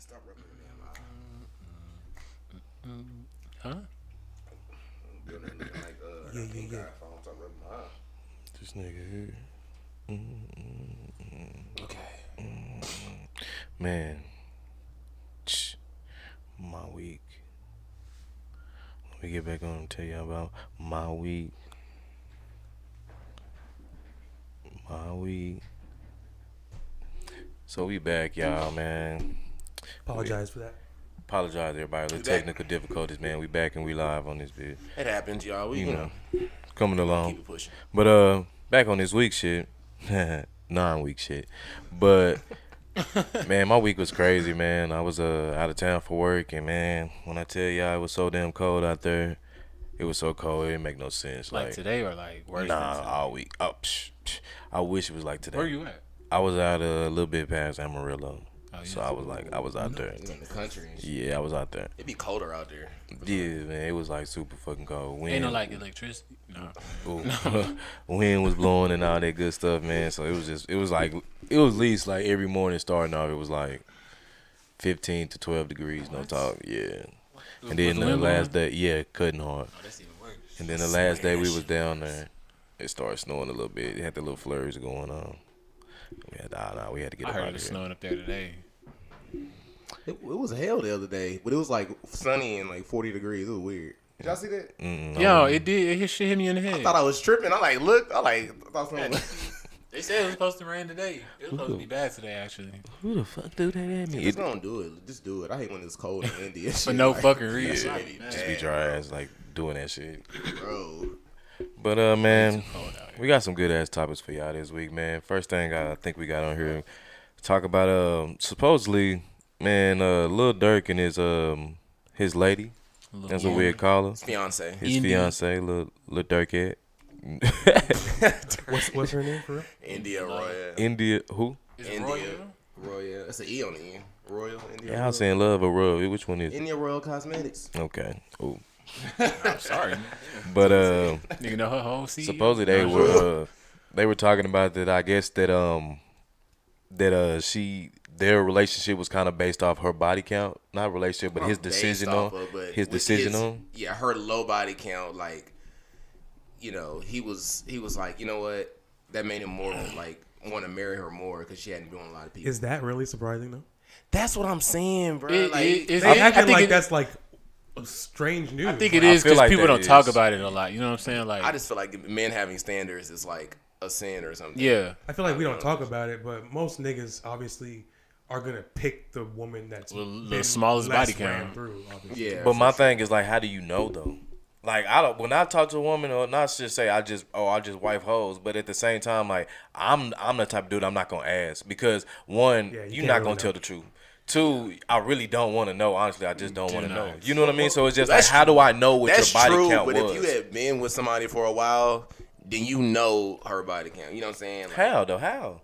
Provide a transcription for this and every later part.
Stop rubbing your damn eye. Huh? Doing that nigga like Yeah. iPhone. Stop rubbing my eye. This nigga here. Okay. Man. My week. Let me get back on and tell y'all about my week. So we back, y'all, man. Apologize for that. Apologize, everybody. The technical difficulties, man. We back and we live on this vid. It happens, y'all. We, You know, coming along. keep it pushing. But back on this week shit. Non-week shit. But man, my week was crazy, man. I was out of town for work, and man, when I tell y'all it was so damn cold out there, it was so cold it didn't make no sense. Like today or like worse? Nah, than all week. Oh, I wish it was like today. Where you at? I was out a little bit past Amarillo. Oh, yeah. So I was out there. In the country and shit. Yeah, I was out there. It be colder out there. Yeah, man, it was like super fucking cold. Wind, Ain't no like electricity. No. Wind was blowing and all that good stuff, man. So it was at least like every morning starting off, it was like 15 to 12 degrees, no talk. Yeah. And then the last day, yeah, cutting hard. Oh, that's even worse. And then the last day we was down there, it started snowing a little bit. It had the little flurries going on. We had to get I up heard out it was of here. snowing up there today. It was hell the other day, but it was like sunny and like 40 degrees. It was weird. Did y'all see that? Yo, it did. It shit hit me in the head. I thought I was tripping. I like looked. I thought something. They said it was supposed to rain today. It was supposed to be bad today, actually. Who the fuck do that at me? Just don't do it. Just do it. I hate when it's cold in India. For no fucking reason. Yeah, just be dry ass like doing that shit. Bro. But man, Cold out here. we got some good ass topics for y'all this week, man. First thing I think we got on here, talk about supposedly, man, Lil Durk and his lady. That's what we'd call her. His fiance. His fiance, Lil Durkhead. What's her name for real? India Royal. India, who? Is it India. Royal? Royal. That's an E on the end. Royal. India. Yeah, I was saying love or royal. Which one is it? India Royal Cosmetics. Okay. Ooh. I'm sorry. But Nigga know her whole CEO. supposedly they were talking about that. I guess that their relationship was kind of based off her body count, not relationship, but his decision on Yeah, her low body count. Like, you know, he was like, you know what? That made him more like want to marry her more because she hadn't been on a lot of people. Is that really surprising though? That's what I'm saying, bro. It- like, it- it's- They I acting think like it- that's like strange news. I think it I is feel because like people that don't talk is. about it a lot. You know what I'm saying? Like, I just feel like men having standards is like a sin or something. yeah. I feel like we don't talk about it, but most niggas obviously are gonna pick the woman that's Well, the been smallest less body ran count. through, obviously. Yeah. But my thing is like, how do you know though? Like when I talk to a woman, or not just say I just wife hoes, but at the same time, like I'm the type of dude I'm not gonna ask because one, Yeah, you you're can't not really gonna know. tell the truth. Two, I really don't want to know. Honestly, I just don't want to know. not. You know what I mean? So it's just like, That's how do I know what That's your body true, count but was? if you had been with somebody for a while, then you know her body count. You know what I'm saying? Like, How though? How?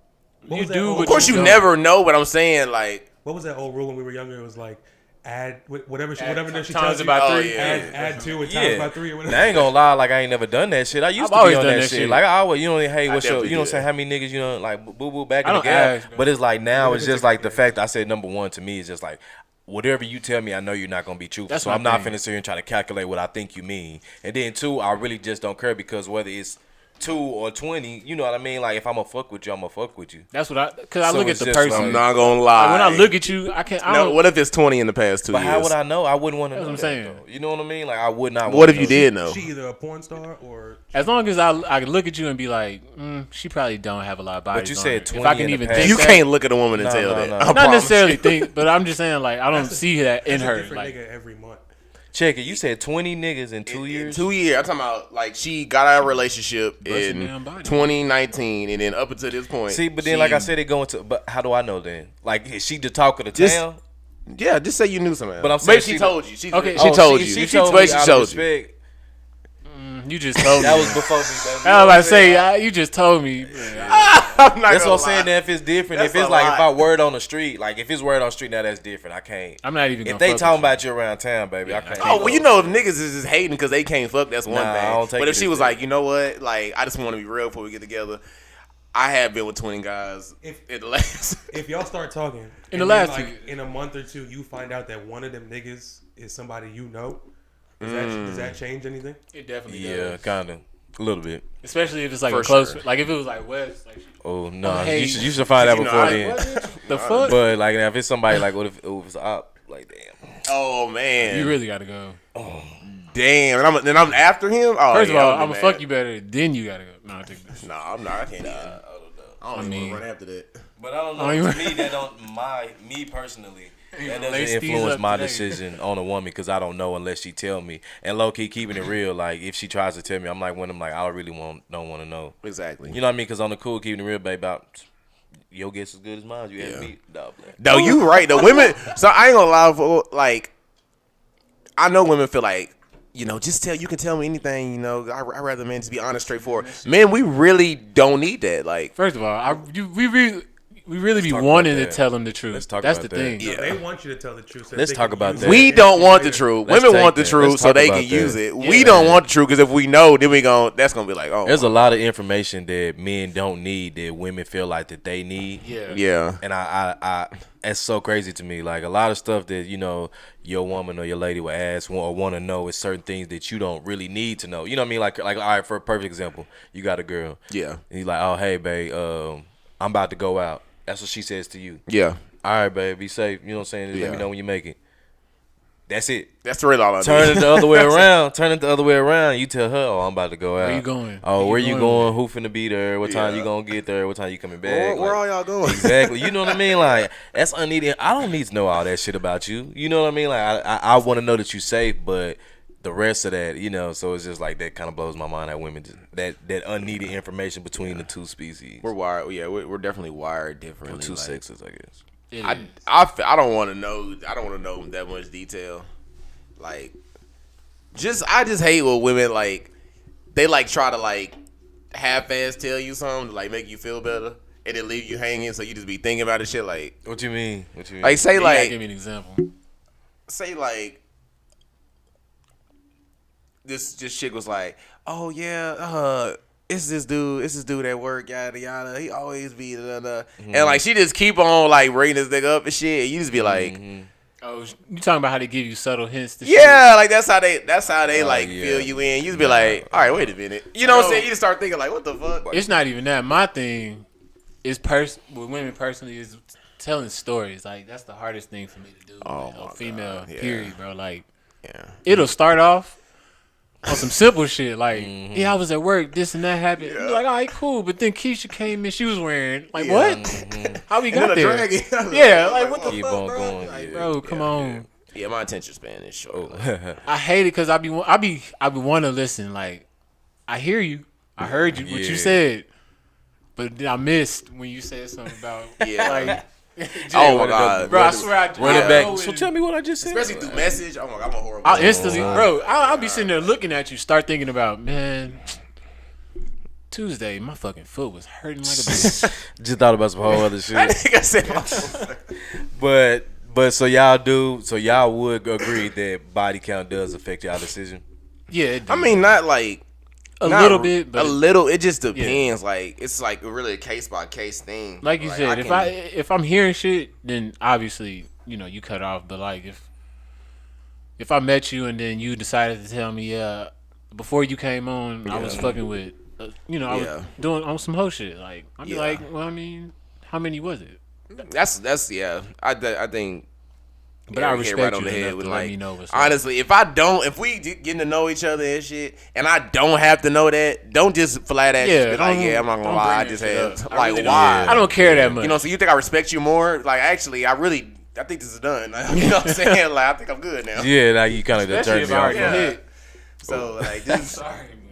What You was that do, old- but of course, you don't. never know, but I'm saying like. What was that old rule when we were younger? It was like add whatever she Times tells you. about Oh, three. yeah. Add 2 and times by 3 or whatever. I ain't gonna lie, like I ain't never done that shit. I used I've to always be on done that that shit. shit. Like I always, you know, hey, what's your, definitely you know, did. say how many niggas, you know, like boo boo back I in the don't gap. ask, bro. But it's like now, it's just like the fact I said number one to me is just like. Whatever you tell me, I know you're not gonna be truthful. That's So my I'm not thing. finna sit here and try to calculate what I think you mean. And then two, I really just don't care because whether it's 2 or 20, you know what I mean? Like if I'm gonna fuck with you, I'm gonna fuck with you. That's what because I So look at it's the just person. like- I'm not gonna lie. Like, when I look at you, I can't. I no, don't, what if it's 20 in the past 2 But years? how would I know? I wouldn't want to That's know what that, I'm saying. though. You know what I mean? Like I would not. What wanna if you know. did know? She either a porn star or as long as I can look at you and be like, she probably don't have a lot of bodies. But you on said her. 20 If I can in the even past. think You that, can't look at a woman and No, tell no, that. no. I not promise necessarily you. think, but I'm just saying like I don't see that in that's a her. different Like nigga every month. Check it. You said 20 niggas in 2 years. 2 years. I'm talking about like she got out of a relationship Busting in down body. 2019, and then up until this point. See, but then like I said, it going to. But how do I know then? Like is she the talk of the Just- town? yeah, just say you knew somebody. But I'm maybe saying she she- told you. She, Okay. she Oh, told you. She She told me she out of showed you. respect. you just told me. That was before me, baby. I was about to say you just told me. I'm not That's gonna what I'm saying. lie. That if it's different, That's if it's a like lot. if I word on the street, like if it's word on the street, now that's different. I can't. I'm not even. If Gonna they fuck talking with you. about you around town, baby, I can't. Oh, well, you know, if niggas is just hating because they can't fuck, that's one Nah, I thing. don't take But it if she as was that. like, you know what, like, I just want to be real before we get together, I have been with 20 guys in the last. If y'all start talking in the last in a month or two, you find out that one of them niggas is somebody you know. Does that change anything? It definitely does. Yeah, kind of. A little bit. Especially if it's like For a close, sure. like if it was like West. Like, Oh no, hey, you should find out before then. the fuck? But like if it's somebody like what if it's op, like damn. Oh man, You really gotta go. damn. And I'm after him. Oh, First of all, I'm gonna gonna fuck you better. Then you gotta go. No, I take this. No, I'm not. I can't. I don't even run after that. But I don't Oh, know. you- To me, that don't me personally. That doesn't lace these influence up my today. decision on a woman because I don't know unless she tell me. And low key keeping it real, like if she tries to tell me, I'm like when I'm like I really don't want to know. Exactly. You know what I mean? Because on the cool keeping it real, babe, about your guess as good as mine. You had me. No, you right. The women. So I ain't gonna lie. Like, I know women feel like, just you can tell me anything. I rather men just be honest, straightforward. Men, we really don't need that. Like, First of all, we really be talk wanting about to that. tell them the truth. Let's talk That's about the that. thing. Yeah. They want you to tell the truth. So Let's they talk can about use that. it. we don't want the truth. Let's Women take want the that. truth Let's so talk they about can use that. it. We don't want the truth because if we know, then that's gonna be like, oh, There's a lot of information that men don't need that women feel like that they need. yeah. And I it's so crazy to me. Like a lot of stuff that your woman or your lady will ask or want to know is certain things that you don't really need to know. You know what I mean? Like all right, for a perfect example, you got a girl. Yeah. And you're like, oh hey babe, I'm about to go out. That's what she says to you. Yeah. All right, babe, be safe. You know what I'm saying? Just let Yeah. me know when you make it. That's it. That's really all I Turn need. it the other way around. Turn it the other way around. You tell her, oh, I'm about to go out. Where you going? Oh, where you going going? Who finna be there? What time Yeah. you gonna get there? What time you coming back? Where Like, all y'all going? Exactly. You know what I mean? Like that's unneeded. I don't need to know all that shit about you. You know what I mean? Like I want to know that you safe, but the rest of that, so it's just like that kind of blows my mind that women just, that unneeded information between the two species. We're wired. Yeah, we're definitely wired differently. Or two like, sexes, I guess. It I is. don't want to know. I don't want to know that much detail. Like, I just hate when women like they like try to like half-ass tell you something to like make you feel better and then leave you hanging. So you just be thinking about the shit. Like, What you mean? like say You gotta like give me an example. say like this chick was like, oh yeah, it's this dude at work, yada yada. He always be and like she just keep on like rating this nigga up and shit. And you just be like, Oh, you talking about how they give you subtle hints? To yeah, like that's how they like yeah. feel you in. You just be like, all right, wait a minute. You know what I'm saying? You just start thinking like, what the fuck? It's not even that. My thing is with women personally is telling stories. Like that's the hardest thing for me to do. Oh, with my a female, God. Yeah. period, bro. Like Yeah. it'll start off on some simple shit like, yeah, I was at work, this and that happened. You're like, all right, cool. But then Keisha came in, she was wearing like what? How we got then a there? dragon. Yeah, like what the Keep fuck, on bro? going. Like, Yeah. bro, come on. Yeah, my attention span is short. I hate it because I be want to listen. Like, I hear you, I heard you, what you Yeah. said, but then I missed when you said something about Yeah. like. Oh my god, Bro, I swear I Run I it back. know So it. tell me what I just said. especially through message. Oh my god, I'm a horrible. I'll instantly, bro. I'll be sitting there looking at you, start thinking about, man. Tuesday, my fucking foot was hurting like a bitch. Just thought about some whole other I shit. think I said my But so y'all would agree that body count does affect y'all decision. Yeah, it I do. mean, not like a not little bit, but a little. It just depends. Like it's like really a case by case thing. like you said, if I'm hearing shit, then obviously you cut off. But like if I met you and then you decided to tell me, yeah, before you came on, I was fucking with, I was doing on some hoe shit. Like I'd be like, well, I mean, how many was it? That's yeah. I think. But I we hit respect you the head enough with, to let like, me know what's up. honestly, if we getting to know each other and shit, and I don't have to know that, don't just flat out just be like, yeah, I'm not gonna don't lie, I bring just that had shit up. I like really why? I don't care that much. You know, so you think I respect you more? Like actually, I think this is done. Like, you know what I'm saying? Like I think I'm good now. Yeah, like you kind of just Especially turned if me I off. already Yeah. hit. So like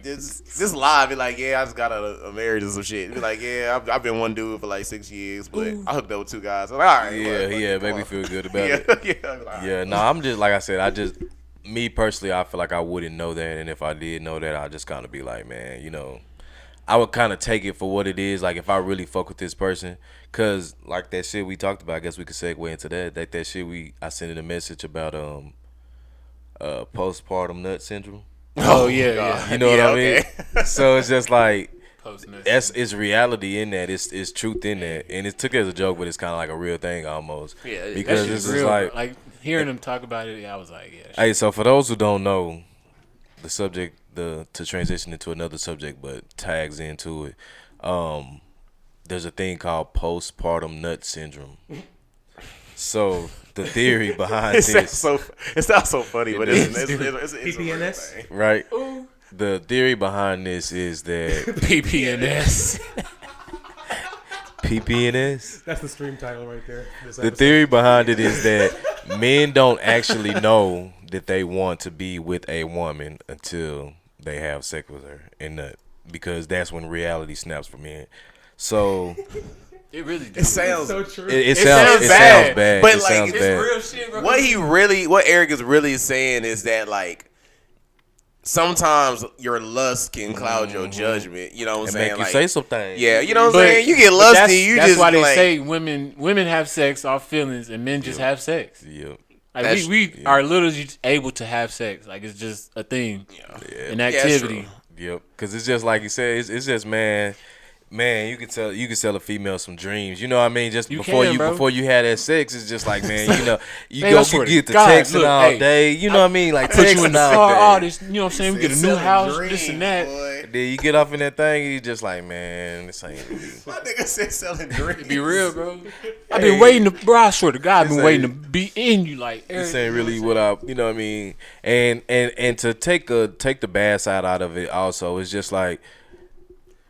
just lie, be like, yeah, I just got a marriage or some shit. Be like, yeah, I've been one dude for like 6 years, but I hooked up with 2 guys. I'm like, all right, Yeah, come make me on. feel good about Yeah, it. yeah. Like, Yeah, no, I'm just like I said. Me personally, I feel like I wouldn't know that, and if I did know that, I'd just kind of be like, man, I would kind of take it for what it is. Like if I really fuck with this person, cause like that shit we talked about, I guess we could segue into that. Like that shit I sent in a message about postpartum nut syndrome. Oh yeah, yeah. You know what Yeah, I mean? okay. So it's just like Post-nut it's reality in that. It's truth in that, and it took it as a joke, but it's kind of like a real thing almost. Yeah, because That it's shit's just real. like, Hearing them talk about it, I was like, yeah. hey, so for those who don't know, the subject, to transition into another subject, but tags into it. There's a thing called Postpartum Nut Syndrome. So the theory behind it this, sounds so funny, but it's P.P.N.S. right? The theory behind this is that P.P.N.S. P.P.N.S. That's the stream title right there. The theory behind it is that men don't actually know that they want to be with a woman until they have sex with her and nut, because that's when reality snaps for men. So It really It sounds so true. it sounds sounds bad. but It like sounds it's bad. real shit, bro. What Eric is really saying is that like sometimes your lust can cloud your judgment. You know what I'm And saying? make you Like, say some things. yeah, you know what I'm But- saying? You get but lusty, that's just why they like, say women have sex off feelings and men just have sex. Yep. Like That's- we are literally able to have sex. Like it's just a thing, an Yeah, it's activity. true. Yep. Because it's just like you said. It's just man. You can tell a female some dreams. You know what I mean? Just You before can, you bro. before you had that sex, it's just like, man. You know, you Man, I go swear to get the God, texting look, all hey, day. You know what I mean? Like Put you in texting the all car, all day. this. You know what I'm saying? We get a It's new selling house, dreams, this and that. boy. Then you get off in that thing, and you just like, man, this ain't me. My nigga said selling dreams. Be real, bro. I've been waiting to, bro. I swear to God, I've been This waiting to ain't- be in you, like This Eric, ain't really what I, you know what I mean? And to take the bad side out of it also, it's just like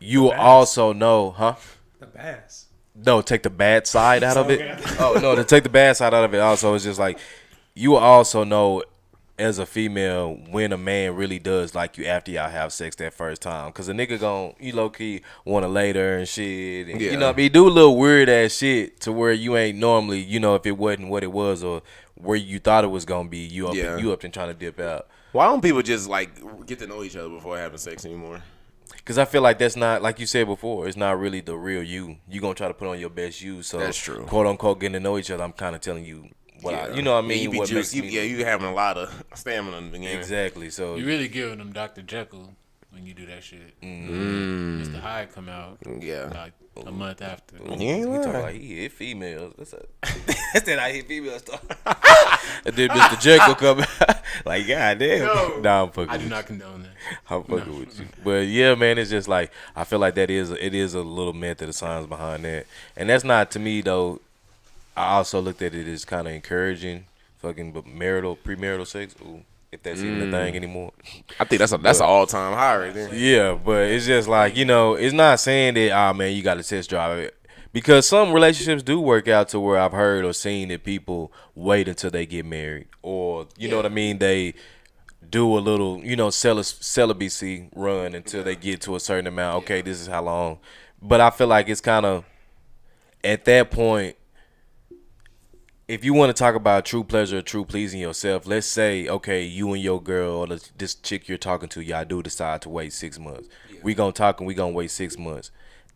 you also know, huh? The bass. No, take the bad side out of it. Oh no, to take the bad side out of it also is just like you also know as a female when a man really does like you after y'all have sex that first time, because a nigga gon' you low key want to later and shit, and you know what I mean, do a little weird ass shit to where you ain't normally, you know, if it wasn't what it was or where you thought it was gonna be, you up and trying to dip out. Why don't people just like get to know each other before having sex anymore? Because I feel like that's not, like you said before, it's not really the real you. You gonna try to put on your best you. So That's true. Quote unquote getting to know each other. I'm kind of telling you what I, you know what I mean. You be What juiced. makes me You having a lot of stamina in the beginning. exactly. So you really giving them Dr. Jekyll when you do that shit. Mr. Hyde come out Yeah. like a month after. He ain't we talking lying. like he hit females. That's that I hit females stuff. And then Mr. Jekyll come like, God damn. No. Nah, I'm fucking I do with not condone that. you. I'm fucking with you. But yeah, man, it's just like I feel like it is a little method of science behind that, and that's not to me though. I also looked at it as kind of encouraging fucking premarital sex. Ooh, if that's even a thing anymore. I think that's an all time high right there. Yeah, but it's just like, you know, it's not saying that, man, you got to test drive it. Because some relationships do work out to where I've heard or seen that people wait until they get married. Or, you know what I mean, they do a little, you know, celibacy run until they get to a certain amount. Okay, this is how long. But I feel like it's kind of, at that point, if you want to talk about true pleasure, true pleasing yourself, let's say, okay, you and your girl or this chick you're talking to, y'all do decide to wait 6 months. We gonna talk and we gonna wait 6 months.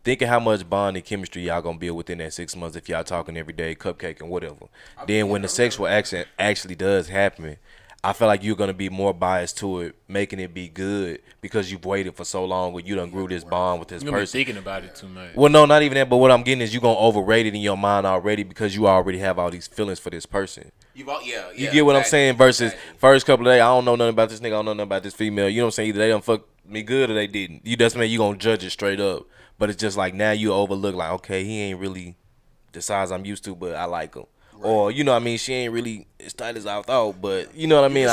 Think of how much bond and chemistry y'all gonna build within that 6 months if y'all talking every day, cupcake and whatever. Then when the sexual action actually does happen, I feel like you're gonna be more biased to it, making it be good because you've waited for so long or you done grew this bond with this You're gonna be person. thinking about it too much. Well, no, not even that. But what I'm getting is you gonna overrate it in your mind already because you already have all these feelings for this person. You get what I'm saying? Versus first couple of days, I don't know nothing about this nigga. I don't know nothing about this female. You know what I'm saying? Either they done fuck me good or they didn't. You that's mean you gonna judge it straight up. But it's just like now you overlook like, okay, he ain't really the size I'm used to, but I like him. Right. Or you know what I mean? She ain't really as tight as I thought, but you know what I mean?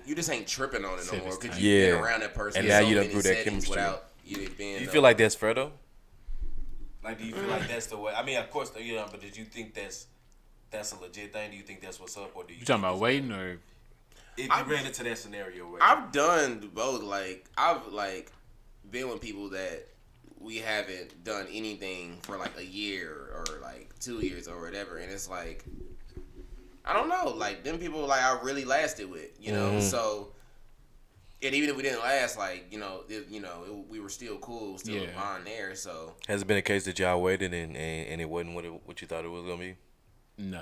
You just ain't tripping on it no more because you've been around that person. And now you done grew that chemistry. Do you feel like that's fair though? Like, do you feel like that's the way? I mean, of course, you know, but did you think that's a legit thing? Do you think that's what's up, or do you talking about waiting, or if you ran into that scenario? Where I've done both. Like I've been with people that we haven't done anything for like a year or like 2 years or whatever, and it's like I don't know. Like them people, like I really lasted with, you know. So. And even if we didn't last, like, we were still cool, still a bond there, so. Has it been a case that y'all waited and it wasn't what you thought it was going to be? Nah.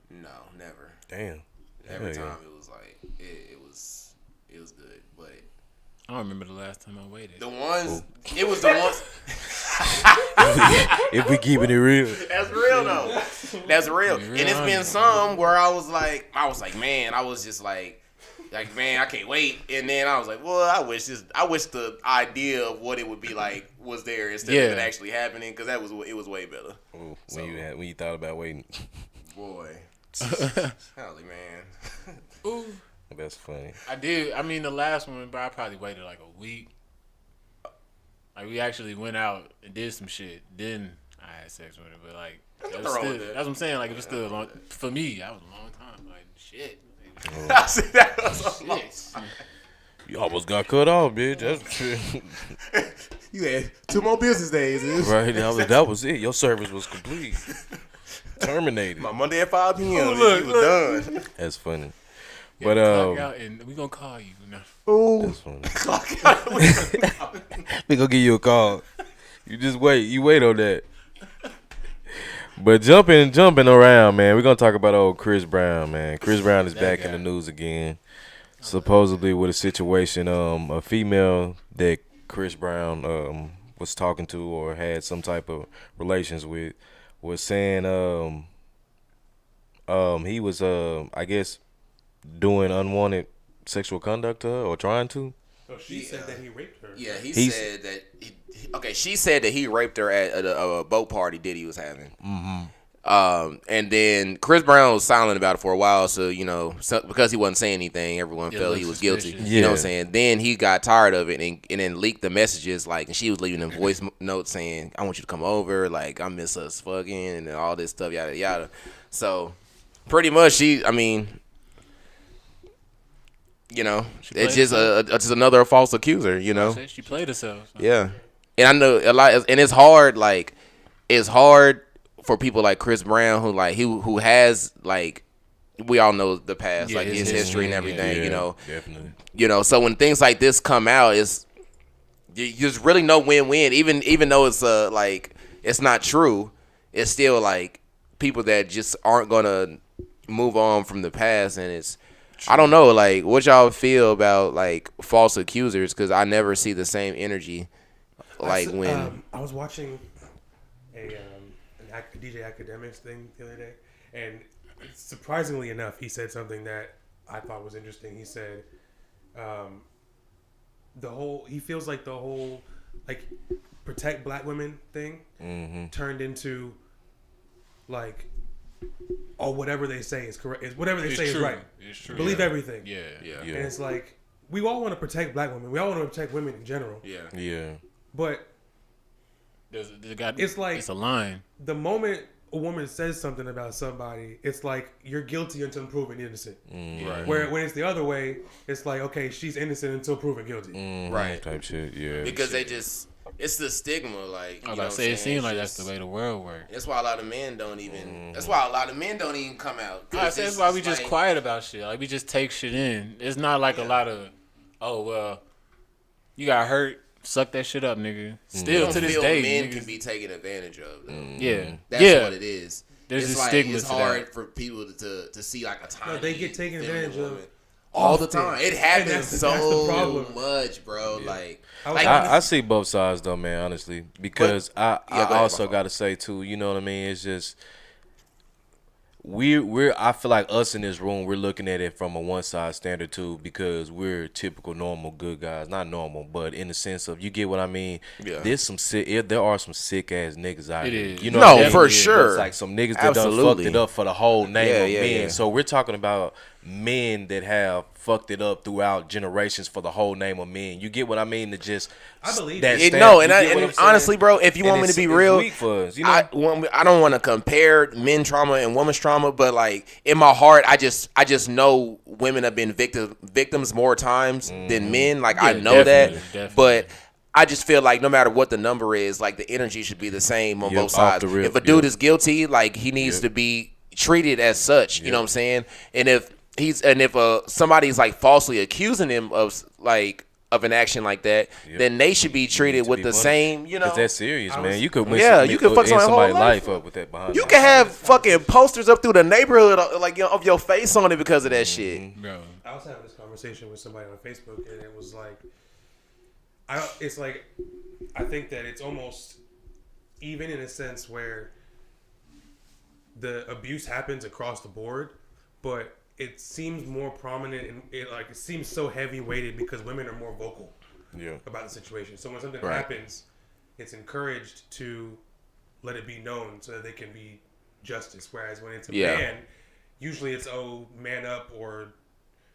No, never. Damn. Every time it was like, it was good, but. I don't remember the last time I waited. It was the ones. if we keeping it real. That's real though. That's real. And it's been some where I was like, man, I was just like, man, I can't wait. And then I was like, well, I wish the idea of what it would be like was there instead of it actually happening, because it was way better. Ooh, when you thought about waiting, boy, holy man. Ooh, that's funny. I did. I mean, the last one, but I probably waited like a week. Like, we actually went out and did some shit. Then I had sex with her, but like, that's what I'm saying. Like, it was still a long, for me, that was a long time. Like, shit. I see that was a long time. You almost got cut off, bitch. That's true. You had 2 more business days. Right, that was it. Your service was complete. Terminated. My Monday at 5 p.m. Look. You was done. That's funny. Yeah, But clock out and we gonna call you now. Ooh. that's funny. Clock out. We gonna give you a call. You just wait. You wait on that. But jumping around, man. We're gonna talk about old Chris Brown, man. Chris Brown is back in the news again, supposedly with a situation. A female that Chris Brown was talking to or had some type of relations with was saying he was I guess doing unwanted sexual conduct to her or trying to. So she said that he raped her. Yeah, he said that. She said that he raped her at a boat party Diddy was having. Mm-hmm. And then Chris Brown was silent about it for a while, so because he wasn't saying anything, everyone felt he was guilty. Suspicious. You know what I'm saying? Then he got tired of it and then leaked the messages, like, and she was leaving them voice notes saying, "I want you to come over, like, I miss us fucking," and all this stuff, yada yada. So pretty much, it's just another false accuser, She played herself. So. Yeah, and I know a lot, and it's hard. Like, it's hard for people like Chris Brown, who has, like, we all know the past, like his history and everything. Definitely. So when things like this come out, there's really no win-win. Even though it's like it's not true, it's still like people that just aren't gonna move on from the past, and it's. I don't know, like, what y'all feel about, like, false accusers, because I never see the same energy, like, when... I was watching a DeeJay Academics thing the other day, and surprisingly enough, he said something that I thought was interesting. He said, he feels like the whole, like, protect black women thing turned into, like... Oh, whatever they say is correct. Whatever they say is right. It's true. Believe everything. Yeah. And it's like, we all want to protect black women. We all want to protect women in general. Yeah. But it's like it's a line. The moment a woman says something about somebody, it's like you're guilty until proven innocent. Right. Where when it's the other way, it's like, okay, she's innocent until proven guilty. Right. Type shit. Yeah. Because they just. It's the stigma, like, it seems like that's the way the world works. That's why a lot of men don't even. That's why a lot of men don't even come out. That's why we just quiet about shit. Like, we just take shit in. It's not like a lot of, you got hurt, suck that shit up, nigga. Still to this day, men niggas can be taken advantage of. Though. Yeah, that's what it is. There's it's a stigma. It's hard for people to see, like, a tiny. No, they get taken advantage of all the time. It happens so much, bro. Yeah. Like I see both sides though, man. Honestly, because I also got to say too. You know what I mean? It's just we're. I feel like us in this room, we're looking at it from a one side standard too, because we're typical normal good guys. Not normal, but in the sense of, you get what I mean. Yeah. There are some sick ass niggas out here. Is. You know, no, for sure. It's like some niggas that done fucked it up for the whole name of men. Yeah. So we're talking about men that have fucked it up throughout generations for the whole name of men. You get what I mean? To just I believe that it. No, and honestly, bro, if you want me to be real, weak for us, I don't want to compare men trauma and women's trauma, but, like, in my heart, I just know women have been victims more times than men. Like, I know definitely. But I just feel like no matter what the number is, like, the energy should be the same on both sides. If a dude is guilty, like, he needs to be treated as such. You know what I'm saying? And if somebody's, like, falsely accusing him of an action like that, then they should be treated with the same, Because that's serious, man. You could you could fuck somebody's life up with that behind. You can have fucking posters up through the neighborhood, like, of your face on it because of that shit. Bro. I was having this conversation with somebody on Facebook, and it was like, I think that it's almost even in a sense where the abuse happens across the board, but it seems more prominent and it seems so heavy weighted because women are more vocal about the situation. So when something happens, it's encouraged to let it be known so that they can be justice. Whereas when it's a man, usually it's man up or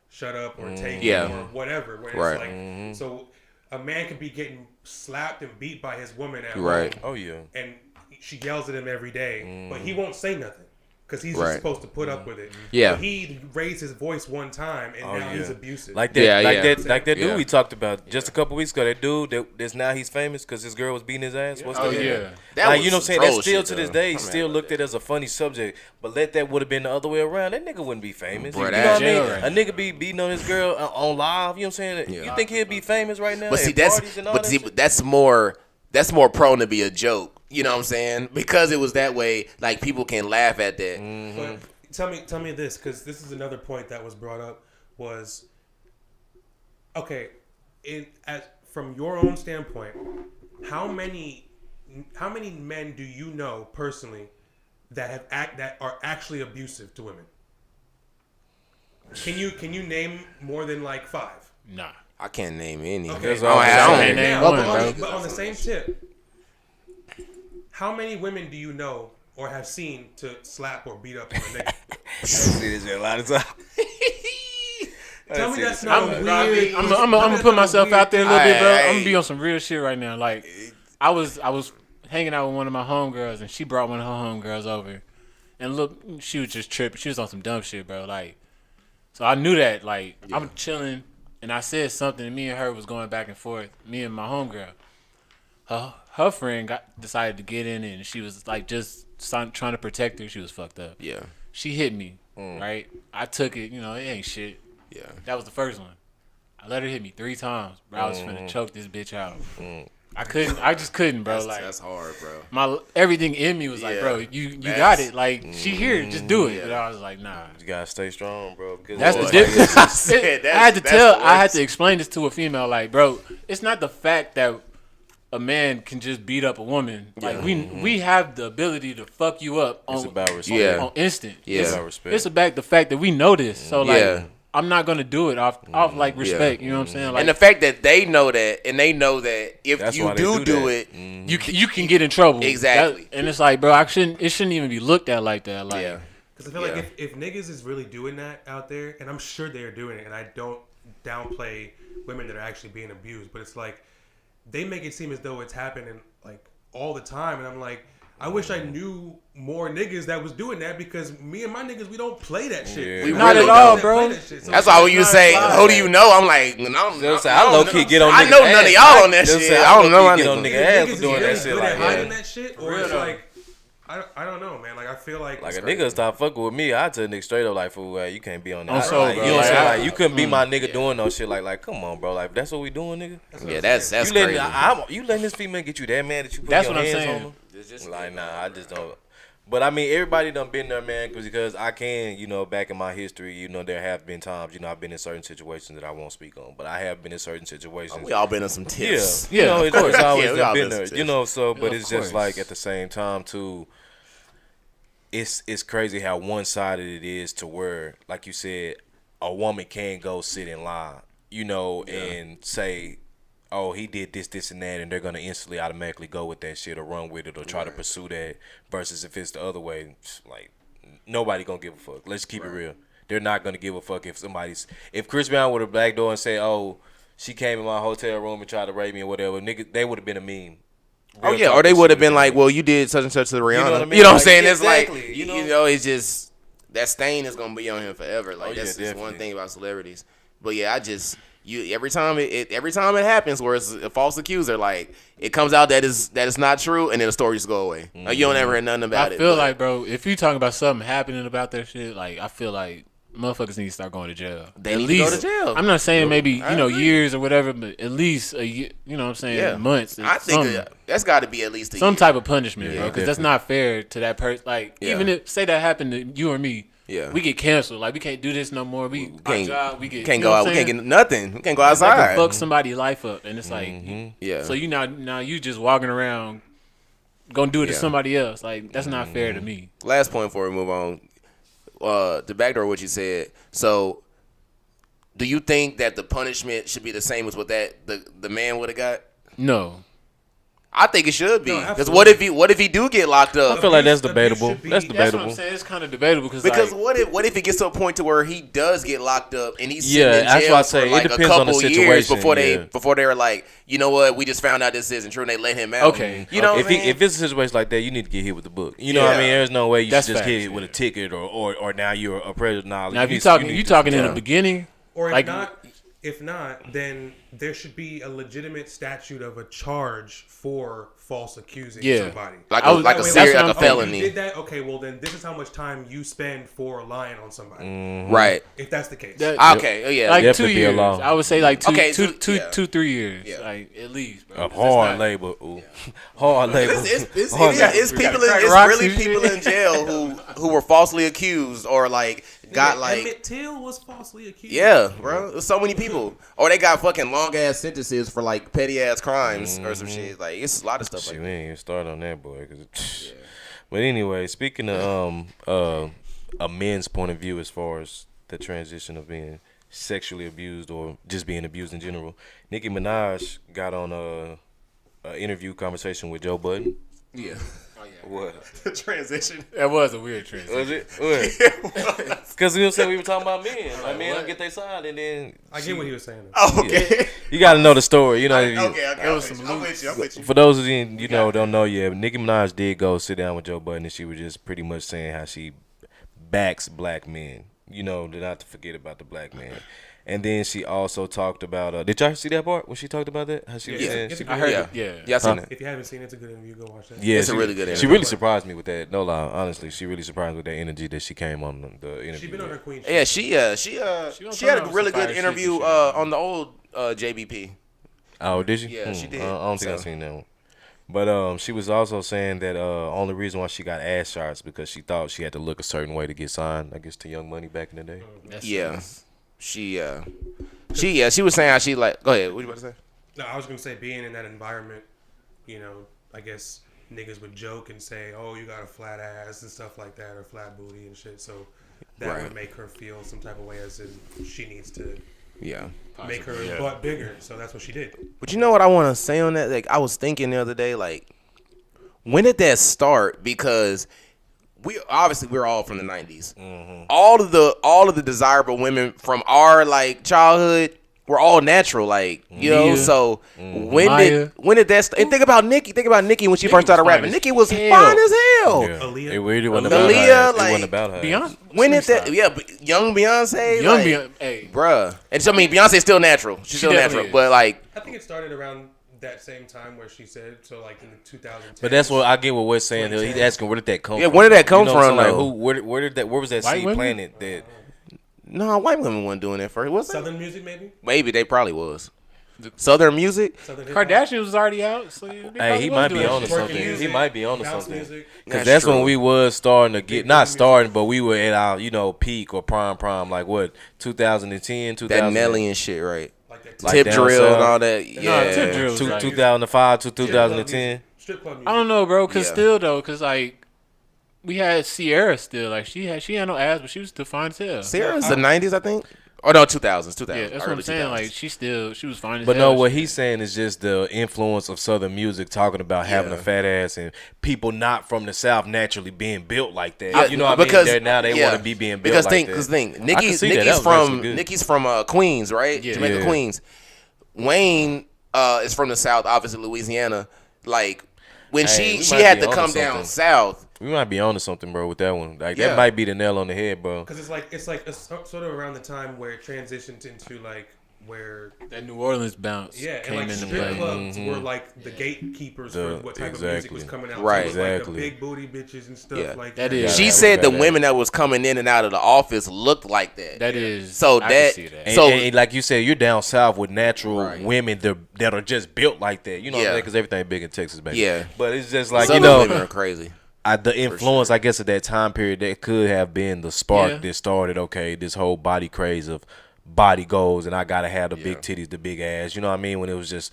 shut up or take it or whatever. Where it's like so a man could be getting slapped and beat by his woman at home. Oh yeah. And she yells at him every day, but he won't say nothing. Because he's just supposed to put up with it. Yeah. But he raised his voice one time, and now he's abusive. Like that, like that dude we talked about just a couple weeks ago. That dude that's now he's famous because his girl was beating his ass. What's the name? Like, you know what I'm saying? That's still to this day, still looked at as a funny subject. But that would have been the other way around. That nigga wouldn't be famous. You know what I mean? A nigga be beating on his girl on live. You know what I'm saying? You think he'd be famous right now? But see, that's more prone to be a joke. You know what I'm saying? Because it was that way, like people can laugh at that. But tell me this, because this is another point that was brought up. Was okay, from your own standpoint, how many men do you know personally that are actually abusive to women? Can you name more than like 5? Nah, I can't name any. Okay, I don't name one, but on the same tip. How many women do you know or have seen to slap or beat up on a nigga? I see this a lot of times. Tell me that's not weird. I'm gonna put myself out there a little bit, bro. I'm gonna be on some real shit right now. Like, I was hanging out with one of my homegirls, and she brought one of her homegirls over, and look, she was just tripping. She was on some dumb shit, bro. Like, so I knew that. Like, I'm chilling, and I said something, and me and her was going back and forth. Me and my homegirl. Her friend decided to get in it, and she was like just trying to protect her. She was fucked up. Yeah. She hit me, right? I took it. You know, it ain't shit. Yeah. That was the first one. I let her hit me 3 times, bro. I was finna choke this bitch out. I couldn't. I just couldn't, bro. That's hard, bro. Everything in me was like, bro, you got it. Like, she here, just do it. But I was like, nah. You gotta stay strong, bro. That's the difference. I had to explain this to a female, like, bro, it's not the fact that a man can just beat up a woman. Like, we have the ability to fuck you up on, it's about respect. On instant. Yeah. It's about respect. It's about the fact that we know this. So, like, I'm not gonna do it off like respect. You know what I'm saying? Like, and the fact that they know that, and they know that if you do it, you can get in trouble. Exactly. And it's like, bro, it shouldn't even be looked at like that. Like, because I feel like if niggas is really doing that out there, and I'm sure they're doing it, and I don't downplay women that are actually being abused, but it's like they make it seem as though it's happening like all the time, and I'm like, I wish I knew more niggas that was doing that, because me and my niggas, we don't play that shit. We not really at all, bro. That's why when you say, who do you know? I'm like, I low-key get on niggas' ass. I know none of y'all on that shit. I don't know my niggas. niggas. Niggas is doing that shit like hiding that shit, or it's like, I don't know, man. Like, I feel like a nigga stop fucking with me, I tell a nigga straight up like, fool, you can't be on that. So, like, bro, you know what I'm saying? Like, you couldn't be my nigga doing no shit. Like, come on, bro. Like, that's what we doing, nigga. Yeah, that's you crazy. You letting this female get you that mad that you put that's your what I'm hands saying. on her? Like, nah, I just don't. But I mean, everybody done been there, man, because I can, you know, back in my history, you know, there have been times, you know, I've been in certain situations that I won't speak on, but I have been in certain situations. We all been in some tips. Yeah, you know, it's always been there, tips. you know. So, but it's just like at the same time too. It's crazy how one-sided it is to where, like you said, a woman can go sit and lie, you know, and say, oh, he did this, this, and that, and they're going to instantly automatically go with that shit or run with it or try to pursue that, versus if it's the other way, like, nobody going to give a fuck. Let's keep it real. They're not going to give a fuck if Chris Brown would have back door and say, oh, she came in my hotel room and tried to rape me or whatever, nigga, they would have been a meme. Oh yeah, or they would have been like, well, you did such and such to Rihanna. You know what I mean? You know what I'm saying? Exactly, it's like, you know, it's just, that stain is going to be on him forever. Like, that's just one thing about celebrities. But yeah, every time it happens where it's a false accuser, like, it comes out that it's not true, and then the story just go away. Like, you don't ever hear nothing about it. I feel like, bro, if you talking about something happening about that shit, like, I feel like motherfuckers need to start going to jail. They need to go to jail. I'm not saying maybe, years or whatever, but at least a year, you know what I'm saying, months. I think that's got to be at least some year. type of punishment, bro, because that's not fair to that person. Like, even if, say that happened to you or me, we get canceled. Like, we can't do this no more. We can't go out. We can't get nothing. We can't go outside. Like, fuck somebody's life up, and it's like, yeah. So now you just walking around gonna do it to Yeah. somebody else. Like that's not fair to me. Last point before we move on. To backdoor what you said. So, do you think that the punishment should be the same as what the man would have got? No. I think it should be. No, Because absolutely. what if he do get locked up? I feel like that's Abuse debatable. should be- That's That's That's what debatable. I'm saying. It's kind of debatable Because like, what if it gets to a point to where he does get locked up and he's Yeah, sitting in that's jail why I say for it like depends a on the couple years situation, yeah. before they were like, you know what, we just found out this isn't true and they let him out. Okay. You know what if I mean? if it's a situation like that, you need to get hit with the book. You know what I Yeah. mean? There's no way you That's should just get facts, hit with a yeah. ticket or now you're a predator. Nah, now if need- you need to- talking in yeah. the beginning, Or like if not, then there should be a legitimate statute of a charge for false accusing Yeah. somebody. like I a was- like a that's serious what like a I'm thinking. felony. You did that? Okay, well then this is how much time you spend for lying on somebody. Right. If that's the case. Okay. Oh yeah. like Definitely 2 be a years. law. I would say like Okay, two, yeah. 3 years, Yeah. like at least. Bro. A 'Cause hard that's not- labor. Ooh. Hard labor. It's Hard labor. people crack it's rocks really and shit. people in jail who were falsely accused or like got Yeah, like Emmett Till was falsely accused. yeah, bro. There's so many people. Or they got fucking long ass sentences for like petty ass crimes or some shit. Like it's a lot of stuff Shit, like we that. ain't even start on that, boy. But anyway, speaking of a men's point of view as far as the transition of being sexually abused or just being abused in general, Nicki Minaj got on a interview conversation with Joe Budden. Yeah. What? The transition. That was a weird transition. Was it? What? Because you know, saying we were talking about men. Like men don't get their side, and then I get what he was saying. Oh, okay. you got to know the story. You know, if you- Okay. There was I'm some with you. I'm with you. For those of you don't know yet, Nicki Minaj did go sit down with Joe Budden, and she was just pretty much saying how she backs black men. You know, not to forget about the black man. And then she also talked about. Did y'all see that part when she talked about that? How she was Yeah. saying, It's she- a I heard Yeah. it. Yeah. Yeah, I seen it. If you haven't seen it, it's a good interview. Go watch that. yeah, It's a really good She interview. really surprised me with that. No lie, honestly, she really surprised with that energy that she came on the interview. She been on her queen. Yeah, she had a some really good fire shit interview and shit. on the old JBP. Oh, did she? Yeah, she did. I don't think I So- seen that one. But she was also saying that only reason why she got ass shots because she thought she had to look a certain way to get signed. I guess to Young Money back in the day. Yeah, she was saying how she like. Go ahead. What you about to say? No, I was gonna say being in that environment, you know, I guess niggas would joke and say, "Oh, you got a flat ass" and stuff like that, or flat booty and shit. So that Right. would make her feel some type of way, as in she needs to Yeah. make her yeah. butt bigger. So that's what she did. But you know what I want to say on that? Like I was thinking the other day, like when did that start? Because we're all from the '90s. All of the desirable women from our like childhood were all natural, like you know. Mia. So when Maya. did that? And think about Nicki. Think about Nicki when she first started was fine rapping. as Nicki was hell. fine as hell. Yeah. Aaliyah. It really wasn't Aaliyah, about her. like, It wasn't about her. Beyonce. When did that? Superstar. Yeah, but young Beyonce. Young like, Beyonce. Hey, bruh. And so I mean, Beyonce's still natural. She's still definitely natural, is. but like. I think it started around that same time where she said, so like in the 2010s. But that's what I get what we're saying. He's asking where did that come Yeah, from? where did that come You know what I'm from, saying? though? Like, where was that White seed women? planted? That No, white women weren't doing that first. Was they? Southern music, maybe. Maybe they probably was. Southern music. Southern hip-hop. Kardashian was already out. So hey, he might be on to Twerking something. music, He might be on to house something. music. Because That's that's when true. we was starting to get, Big not music. starting, but we were at our, peak or prime, like what, 2010, 2000? That Nelly and shit, right? Like that Like Tip down drill south. and all that. Yeah. Tip drill was like- 2005 to strip club 2010. music. Strip club music. I don't know, bro. Cause Yeah. still though, cause like we had Sierra still. Like she had no ass, but she was still fine as hell. Sierra's the 90s, I think. Or no, 2000s. 2000s. Yeah, that's what I'm saying. Like she was fine as But hell. no, what he's saying is just the influence of Southern music, talking about having a Yeah. fat ass and people not from the South naturally being built like that. Yeah, you know what because- I mean? Now they yeah. want to be being built because like that. think, I can Nicki's see that. That was actually good. Nicki's from Queens, right? Yeah. Jamaica, Yeah. Queens. Wayne is from the South, obviously Louisiana. Like when Hey, we she might had be to onto come down something. south. We might be onto something, bro, with that one. Like Yeah. that might be the nail on the head, bro. Because it's like sort of around the time where it transitioned into like where that New Orleans bounce and came like into strip play. clubs were like the gatekeepers for what type of music was coming out. Right. So it was like Exactly. the big booty bitches and stuff Yeah. like That that. is- She Yeah, said the that- women that was coming in and out of the office looked like that. That is So I can that- see that. And, So- and like you said, you're down south with natural Right. women that are just built like that. You know what Yeah. I'm saying? Because everything big in Texas, baby. Yeah. But it's just like, Southern you know, women are crazy. the influence, I guess, of that time period that could have been the spark Yeah. that started, okay, this whole body craze of body goals and I got to have the big titties, the big ass. You know what I mean? When it was just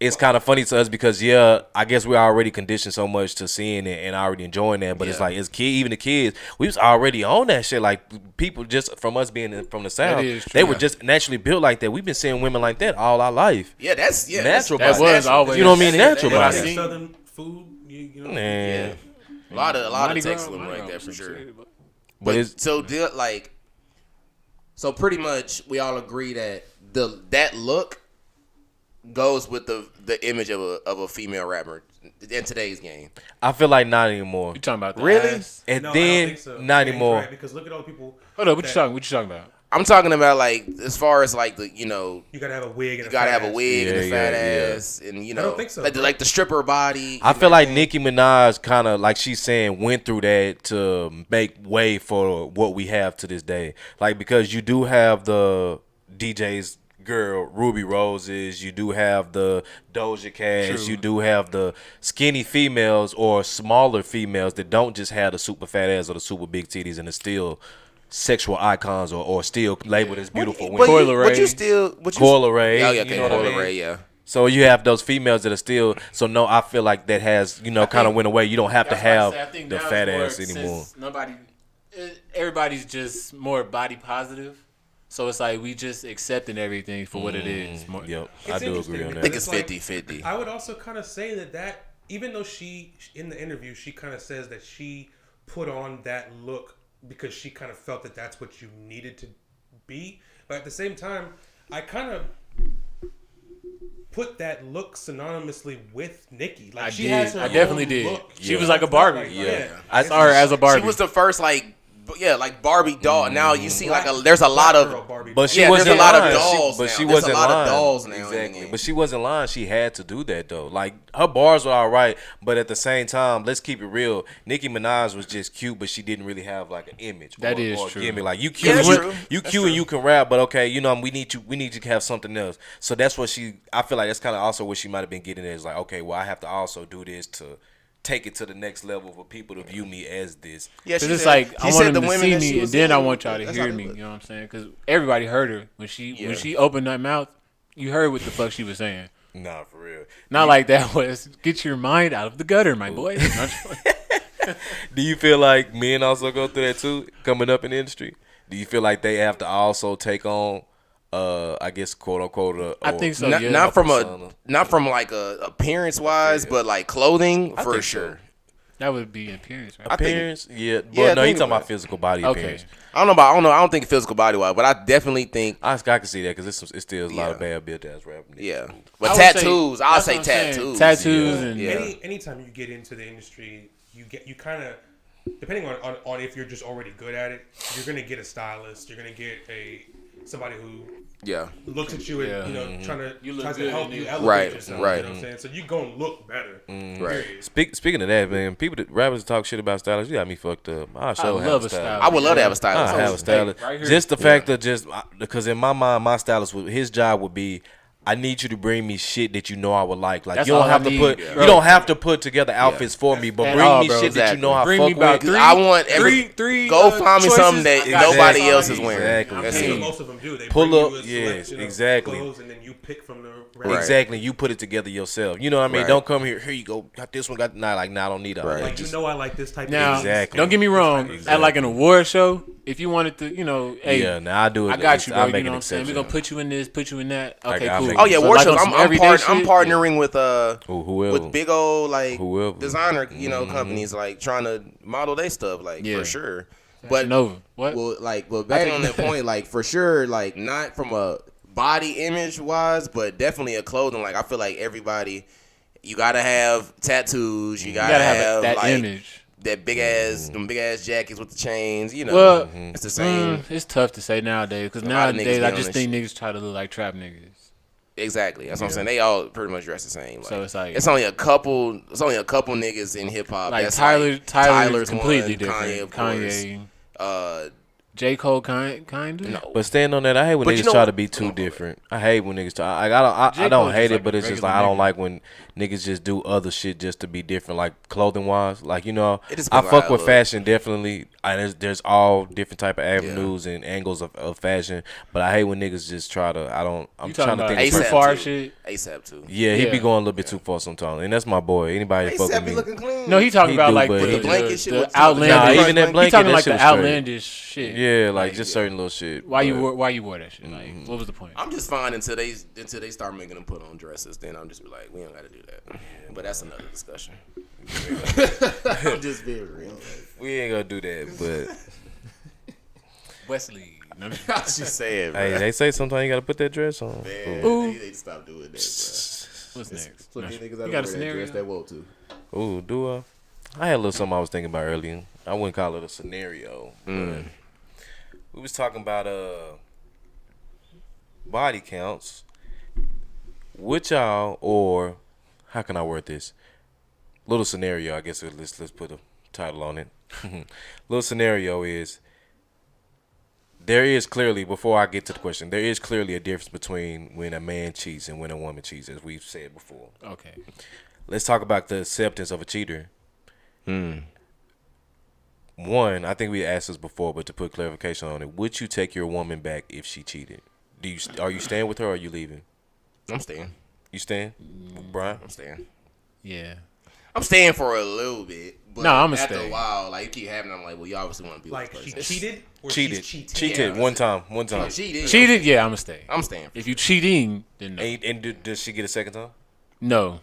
it's kind of funny to us because I guess we're already conditioned so much to seeing it and already enjoying that. But it's like even the kids, we was already on that shit. Like people just from us being from the South, they were just naturally built like that. We've been seeing women like that all our life. Yeah, that's natural. That was always. You know what I mean? Natural body. Southern food, you know. Man. A lot of Texas right there for sure. But it's so pretty much we all agree that that look goes with the image of a female rapper in today's game. I feel like not anymore. You talking about the really? ass? And No, then I don't think so. not Yeah, anymore. right, because look at all the people. Hold up, what you talking about? I'm talking about like as far as like the You gotta have a wig. And you gotta have a ass. wig and a Yeah, fat yeah. ass and I don't think so, like the stripper body. I feel like Nicki Minaj kind of like she's saying went through that to make way for what we have to this day. Like because you do have the DJ's girl Ruby Roses, you do have the Doja Cats, you do have the skinny females or smaller females that don't just have the super fat ass or the super big titties and are still sexual icons or still labeled as beautiful women. Coil Ray. Coil Ray. Oh yeah, you know what I Coil mean? Ray, yeah. So you have those females that are still. So no, I feel like that has kind of went away. You don't have to have the fat ass anymore. Everybody's just more body positive, so it's like we just accepting everything for what it is. Yep, It's I do interesting agree on I that. think it's like- 50-50. I would also kind of say that even though she in the interview she kind of says that she put on that look because she kind of felt that that's what you needed to be, but at the same time I kind of put that look synonymously with Nicki. Like she has her I definitely own did. look. She was like a Barbie. Yeah. I saw her as a Barbie. She was the first like Barbie doll. Now you see there's a lot of But she Yeah, wasn't there's a lot of lying. dolls But now. she There's wasn't a lot of lying. dolls now in the Exactly. game. But she wasn't lying. She had to do that though. Like her bars were all right, but at the same time, let's keep it real. Nicki Minaj was just cute, but she didn't really have like an image. That or, is or true. Gimmick. Like you Yeah, cute, that's you, true. you That's cute true. and you can rap, but okay, we need you to have something else. So that's what I feel like that's kind of also what she might have been getting at. Is like, okay, well I have to also do this to take it to the next level for people to view me as this. Yeah, Cause it's like I want them to see me, and then I want y'all to that's hear how they me. look. You know what I'm saying? Because everybody heard her when she opened that mouth. You heard what the fuck she was saying. Nah, for real. Not like that was get your mind out of the gutter, my boy. Do you feel like men also go through that too, coming up in the industry? Do you feel like they have to also take on, I guess, quote unquote, I think so. Not from like a appearance wise, but like clothing for think sure. so. That would be appearance, right? appearance. Yeah, but Yeah, no, he's think talking about about physical body Okay. appearance. I don't think physical body wise, but I definitely think I can see that because it's still a lot of Yeah. bad built ass rapping. yeah. I But would say- tattoos, I'll that's say what I'm saying. tattoos. Tattoos and Yeah. Anytime you get into the industry, you kind of, depending on if you're just already good at it, you're gonna get a stylist. You're gonna get somebody who Yeah. looks at you and trying to You look tries good to help in you it. elevate Right, yourself. right. You know what I'm saying? So you're gonna look better. Right. Period. Speaking of that, man, people that rappers talk shit about stylists, you got me fucked up. I love have a a stylist. stylist. I would love to have a stylist. I have a stylist. right here. Just the fact of because in my mind, my stylist his job would be, I need you to bring me shit that you know I would like. Like That's you don't all I have to need, put bro. you don't have to put together outfits for me, but At bring all, me bro. shit that you know I Bring fuck me about with. I want three. go find me choices. something that Exactly. nobody else is wearing. Exactly. That's That's what it. most of them do. They Pull bring up- you a yes, selection of exactly. clothes and then you pick from the Right. Exactly. You put it together yourself. You know what I mean? Right. Don't come here you go, got this one, got I don't need that. Right. Like Just- you know, I like this type Now, of Exactly. don't get me wrong. Exactly. At like an award show, if you wanted to, hey, yeah, now I do it. I got you, bro. I You make know an what I'm saying? We're exception. gonna put you in this, put you in that. Okay, I'll cool. make Oh yeah, So, war like shows. on some I'm everyday shit, partnering with Whoever. with big old like Whoever. designer companies like trying to model their stuff like Yeah. for sure. But Nova. What? well, back on that point, like for sure, like not from a body image wise, but definitely a clothing. Like I feel like everybody, you gotta have tattoos. You gotta, have that like, image. that big ass, them big ass jackets with the chains. You know, Well, it's the same. It's tough to say nowadays because lot of niggas nowadays be I on just this think niggas try to look like trap niggas. Exactly. That's what I'm saying. They all pretty much dress the same. Like, So it's like- it's only a couple niggas in hip hop. Like that's Tyler's Tyler's completely one, different. Kanye, of course. Kanye. J. Cole kind of. No. But stand on that, I hate when But you niggas know try what? to be too different. I hate when niggas try. I J. don't Cole hate just it, like but a it's just regular like I don't nigga. like when niggas just do other shit just to be different, like clothing wise. Like It I just depends on fuck how with it look. fashion definitely. There's all different type of avenues and angles of fashion, but I hate when niggas just try to. I'm You trying talking to about think. too ASAP far too. shit? ASAP too. Yeah, he be Yeah. going a little bit too far sometimes, and that's my boy. Anybody that fuck ASAP with be me. looking clean. No, he talking He about do, like but the, he- The blanket shit the was- outlandish. Nah, even that he blanket, talking that like shit the was straight. outlandish shit. Yeah, like just certain little shit. Why but- you wore that shit? Like, what was the point? I'm just fine until they start making them put on dresses. Then I'm just be like, we don't got to do that. But that's another discussion. I'm just being real. We ain't gonna do that, but Wesley. No, I was just saying, bro. hey, they say sometimes you gotta put that dress on. Man, Ooh. they need to stop doing that, bro. what's next? So No, these niggas you out got a there scenario? dress they want to. Ooh, do I had a little something I was thinking about earlier. I wouldn't call it a scenario. But we was talking about body counts. Would y'all, or how can I word this? Little scenario, I guess. Let's put a title on it. Little scenario is there is clearly, before I get to the question, there is clearly a difference between when a man cheats and when a woman cheats, as we've said before. Okay. Let's talk about the acceptance of a cheater. One, I think we asked this before, but to put clarification on it, would you take your woman back if she cheated? Are you staying with her or are you leaving? I'm staying. You staying, Brian? I'm staying. Yeah. I'm staying for a little bit. But No, I'ma after stay. a while, like, it keep happening. I'm like, well, you obviously want to be Like with she this person. cheated or Cheated, she's cheated Yeah. one time. Cheated. Yeah, I'm gonna stay. I'm staying. If you cheating, then no. Does she get a second time? No.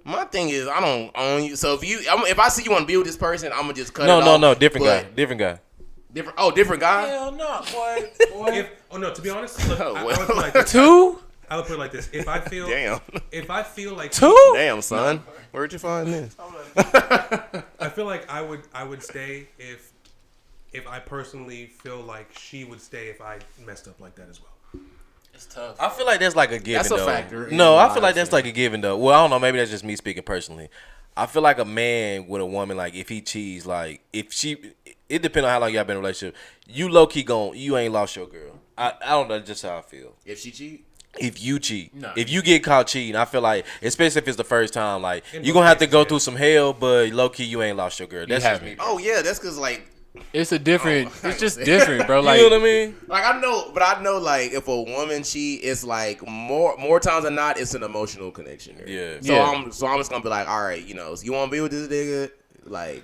My thing is, I don't own you. So if I see you want to be with this person, I'm gonna just cut it No, off. different guy, But- different guy. Different guy. Hell no, boy. To be honest, look, I would put it like this. Two? I would put it like this. If I feel like Two? Damn, son. Where'd you find this? I feel like I would stay if I personally feel like she would stay if I messed up like that as well. It's tough. I feel like that's like a given. That's a though. factor. No, Yeah, I feel like that's like a given though. Well, I don't know. Maybe that's just me speaking personally. I feel like a man with a woman, like if he cheats, like if she, it depends on how long y'all been in a relationship. You low key you ain't lost your girl. I don't know, just how I feel. If she cheat, If you cheat, No. if you get caught cheating, I feel like, especially if it's the first time, like In you both gonna have to cases, go yeah. through some hell, but low key you ain't lost your girl. That's just haven't. me. oh yeah, that's because like It's a different. Oh, It's just different, bro. You Like, know what I mean? Like I know like if a woman cheat, it's like more times than not, it's an emotional connection. There. Yeah. So Yeah. I'm just gonna be like, all right, so you want to be with this nigga? Like,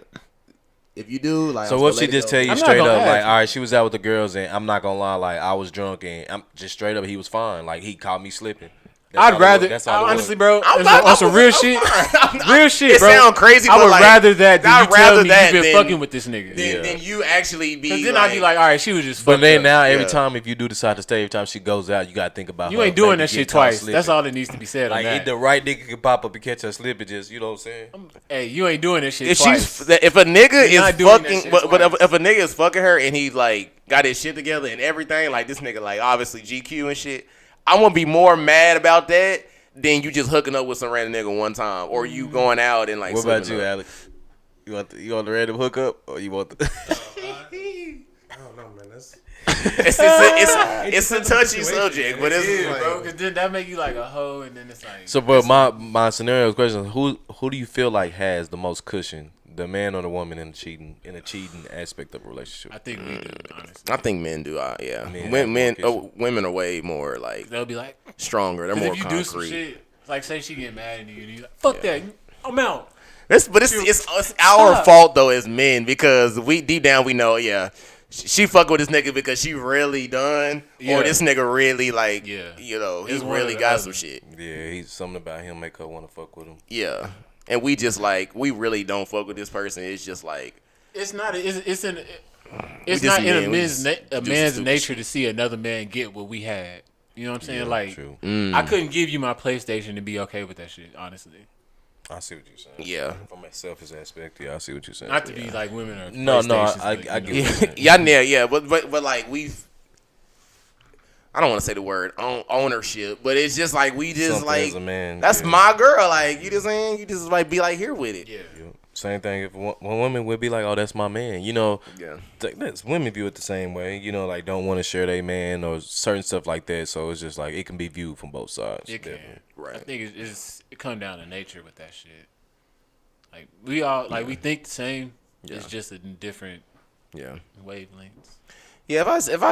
if you do, like, So I'm what just she gonna let just it tell go. you I'm not straight gonna up, like, ask. all right, she was out with the girls, and I'm not gonna lie, like, I was drunk, and I'm just straight up, he was fine, like, he caught me slipping. That's all I'd it rather, was. That's all it was. honestly, bro, I'm on not- some I'm- real I'm shit, fine. real shit, It bro. sound crazy, I but would like, rather that than I'd you tell rather me that you've been than- fucking with this nigga. Then you actually be. Cause then like, I'd be like, all right, she was just. But fucked then up. now, every Yeah. time if you do decide to stay, every time she goes out, you gotta think about You her ain't doing maybe that shit getting caught twice. slipping. That's all that needs to be said Like, on that. the right nigga can pop up and catch her slipping, just, you know what I'm saying? Hey, you ain't doing that shit if twice. if a nigga You're not is doing that fucking, shit but twice. if a nigga is fucking her and he like got his shit together and everything, like this nigga like obviously GQ and shit, I'm gonna be more mad about that than you just hooking up with some random nigga one time or you going out and like. What about slipping you, up. Alex? You want the random hookup, or you want the... I don't know, man. That's It's depends a on the touchy situation. subject, but it's Yeah, like, bro, cause then that make you like a hoe, and then it's like. So, but my scenario question: Who do you feel like has the most cushion, the man or the woman in the cheating aspect of a relationship? I think we do, honestly. I think men do. Yeah, Men have more women are way more like They'll be like, stronger. They're cause more if you concrete. do some shit, like say she get mad at you, and you like, fuck that, I'm out. It's our Stop. fault though as men because we deep down we know she fuck with this nigga because she really done Yeah. or this nigga really like he It's one really or the got other. some shit. Yeah, he's something about him make her want to fuck with him. Yeah, and we just like we really don't fuck with this person. It's just like It's not. It's in. just It's not in men, a we man's just do some man's stupid nature shit. to see another man get what we had. You know what I'm saying? Yeah, like, true. I couldn't give you my PlayStation to be okay with that shit. Honestly, I see what you're saying. Yeah. From a selfish aspect, yeah, I see what you're saying. not to be like women are. No, PlayStations, I but, get you know. what you're saying. yeah, but like we've. I don't want to say the word ownership, but it's just like we just Something like as a man, that's yeah. my girl. Like you just saying, you just like be like here with it. Yeah. Same thing. If one woman would be like, "Oh, that's my man," you know. Yeah. Women view it the same way, you know, like don't want to share their man or certain stuff like that. So it's just like it can be viewed from both sides. It can. definitely. Right. I think it come down to nature with that shit. Like we all we think the same. Yeah. It's just in different wavelengths. Yeah, if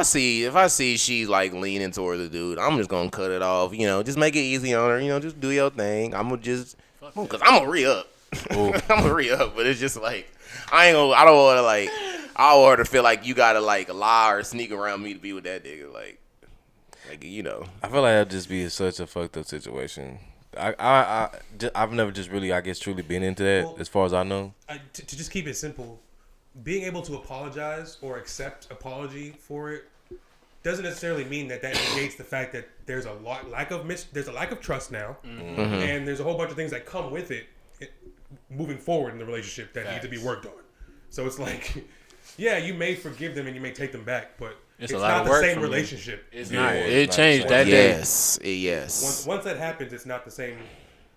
I see she like leaning toward the dude, I'm just gonna cut it off. You know, just make it easy on her. You know, just do your thing. I'm gonna just, cause I'm gonna re-up. I'm gonna re-up, but it's just like I don't want to like. I want her to feel like you gotta like lie or sneak around me to be with that nigga. Like you know. I feel like that'd just be such a fucked up situation. I've never just really, I guess, truly been into that, as far as I know. To just keep it simple, being able to apologize or accept apology for it doesn't necessarily mean that negates the fact that there's a lack of trust now, and there's a whole bunch of things that come with it moving forward in the relationship that need to be worked on. So it's like, yeah, you may forgive them and you may take them back, but it's not the same relationship. It's not. It changed that day. Yes. Once that happens, it's not the same.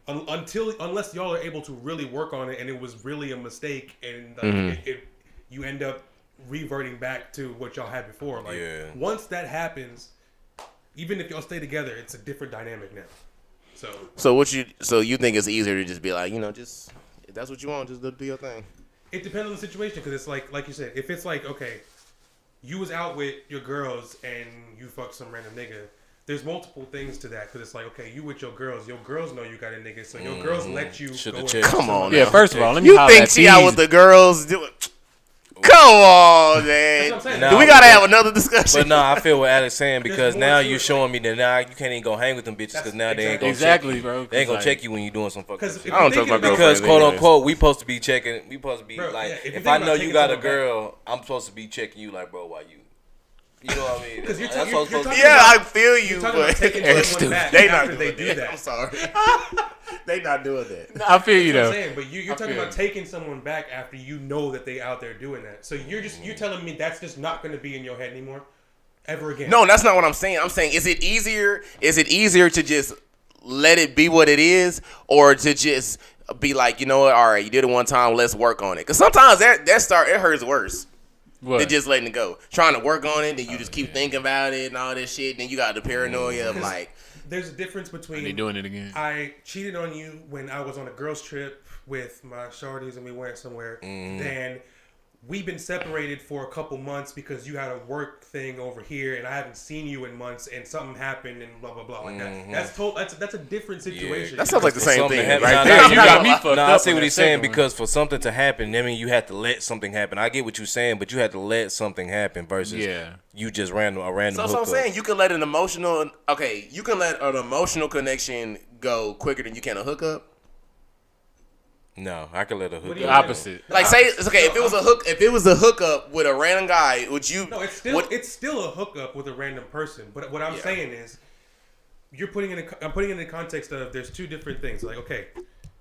Unless y'all are able to really work on it and it was really a mistake and you end up reverting back to what y'all had before. Like once that happens, even if y'all stay together, it's a different dynamic now. So you think it's easier to just be like, you know, just if that's what you want, just do your thing. It depends on the situation, because it's like you said, if it's like, okay, you was out with your girls and you fucked some random nigga, there's multiple things to that, because it's like, okay, you with your girls know you got a nigga, so your girls let you go. Come on, yeah. now. First of all, let me. You think she out with the girls? Come on, man. Do we gotta have another discussion? But no, I feel what Alex saying, because now you're showing me that now you can't even go hang with them bitches, because now they ain't gonna check you. bro. They ain't gonna check you when you're doing some fucking shit. I don't trust my girlfriend. Because quote unquote, we supposed to be checking. We supposed to be Bro, like, yeah, if I know you got a girl, I'm supposed to be checking you like, bro, why you? You know what I mean? Because you're That's what I'm supposed to talking be. Yeah, I feel you, You're talking about but taking someone back they after not they doing do that. that. I'm sorry. They not doing that. I feel you That's though. what I'm saying, but you're talking about taking someone back after you know that they out there doing that. So you're telling me that's just not going to be in your head anymore, ever again. No, that's not what I'm saying. I'm saying, is it easier to just let it be what it is, or to just be like, you know what, all right, you did it one time, let's work on it? Because sometimes it hurts worse. What? Than just letting it go. Trying to work on it, then you just keep thinking about it and all this shit, then you got the paranoia of like, there's a difference between they doing it again. I cheated on you when I was on a girls trip with my shorties and we went somewhere. Then we've been separated for a couple months because you had a work thing over here and I haven't seen you in months and something happened and blah blah blah like that. That's a different situation. that sounds like the same thing. Right Nah, there. you got me fucked up. I see on what that he's saying, second one. because for something to happen, I mean, you had to let something happen. I get what you're saying, but you had to let something happen versus you just ran a random So hookup. I'm saying you can let an emotional connection go quicker than you can a hookup. No, I could let a hookup. The opposite. Like say it's okay if it was a hookup with a random guy, would you? No, it's still a hookup with a random person. But what I'm saying is, I'm putting it in the context of there's two different things. Like, okay,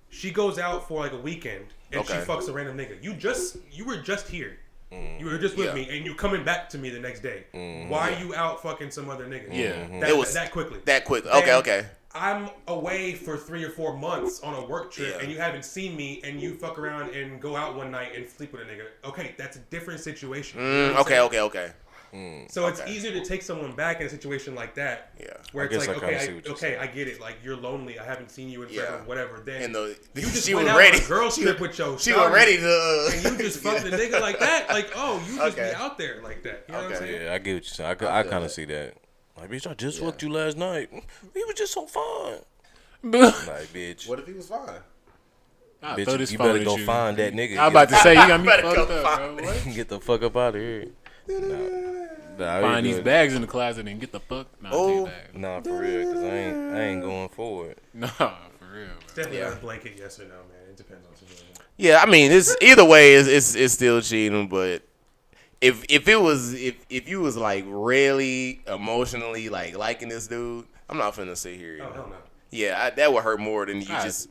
she goes out for like a weekend and she fucks a random nigga. You were just here. You were just with me, and you coming back to me the next day. Why are you out fucking some other nigga? Yeah. It was that quickly. That quickly. Then Okay. I'm away for 3 or 4 months on a work trip, and you haven't seen me, and you fuck around and go out one night and sleep with a nigga. Okay, that's a different situation. You know what I'm saying? Okay. So it's easier to take someone back in a situation like that. Yeah. Where it's like, I I get it. Like, you're lonely. I haven't seen you in forever, whatever. Then And you just she went was out ready. on a girl trip with your She was ready to. and you just fucked a nigga like that. Like, oh, you just be out there like that. You know what I'm saying? Yeah, I get what you're saying. I kind of see that. Like, bitch, I just fucked you last night. We was just so fine. Like, bitch. What if he was fine? Bitch, you better go find that nigga. I'm about to say, you got me Better fucked go up, bro. What? Get the fuck up out of here. Nah, Find these bags in the closet and get the fuck. Nah, for real, because I ain't going forward. No, for real. It's definitely not a blanket yes or no, man. It depends on the situation. Yeah, I mean, it's either way, it's still cheating. But if you was like really emotionally like liking this dude, I'm not finna sit here. Oh, hell no. Yeah, that would hurt more than you just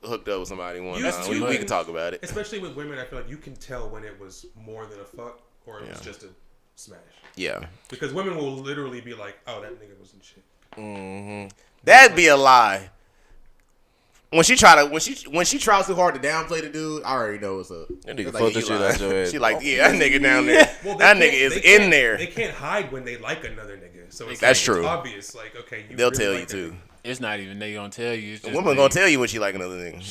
hooked up with somebody one time. We can talk about it. Especially with women, I feel like you can tell when it was more than a fuck or it was just a smash. Yeah. Because women will literally be like, oh, that nigga wasn't shit. That'd be a lie. when she tries too hard to downplay the dude, I already know what's up. That nigga It's fucked the shit out your ass. She like, yeah, that nigga down there. Well, that nigga is in there. They can't hide when they like another nigga. So it's That's like, true. It's obvious. Like, okay, They'll really tell like you that too. nigga. It's not even they gonna tell you. It's The just woman gonna tell you when she like another nigga.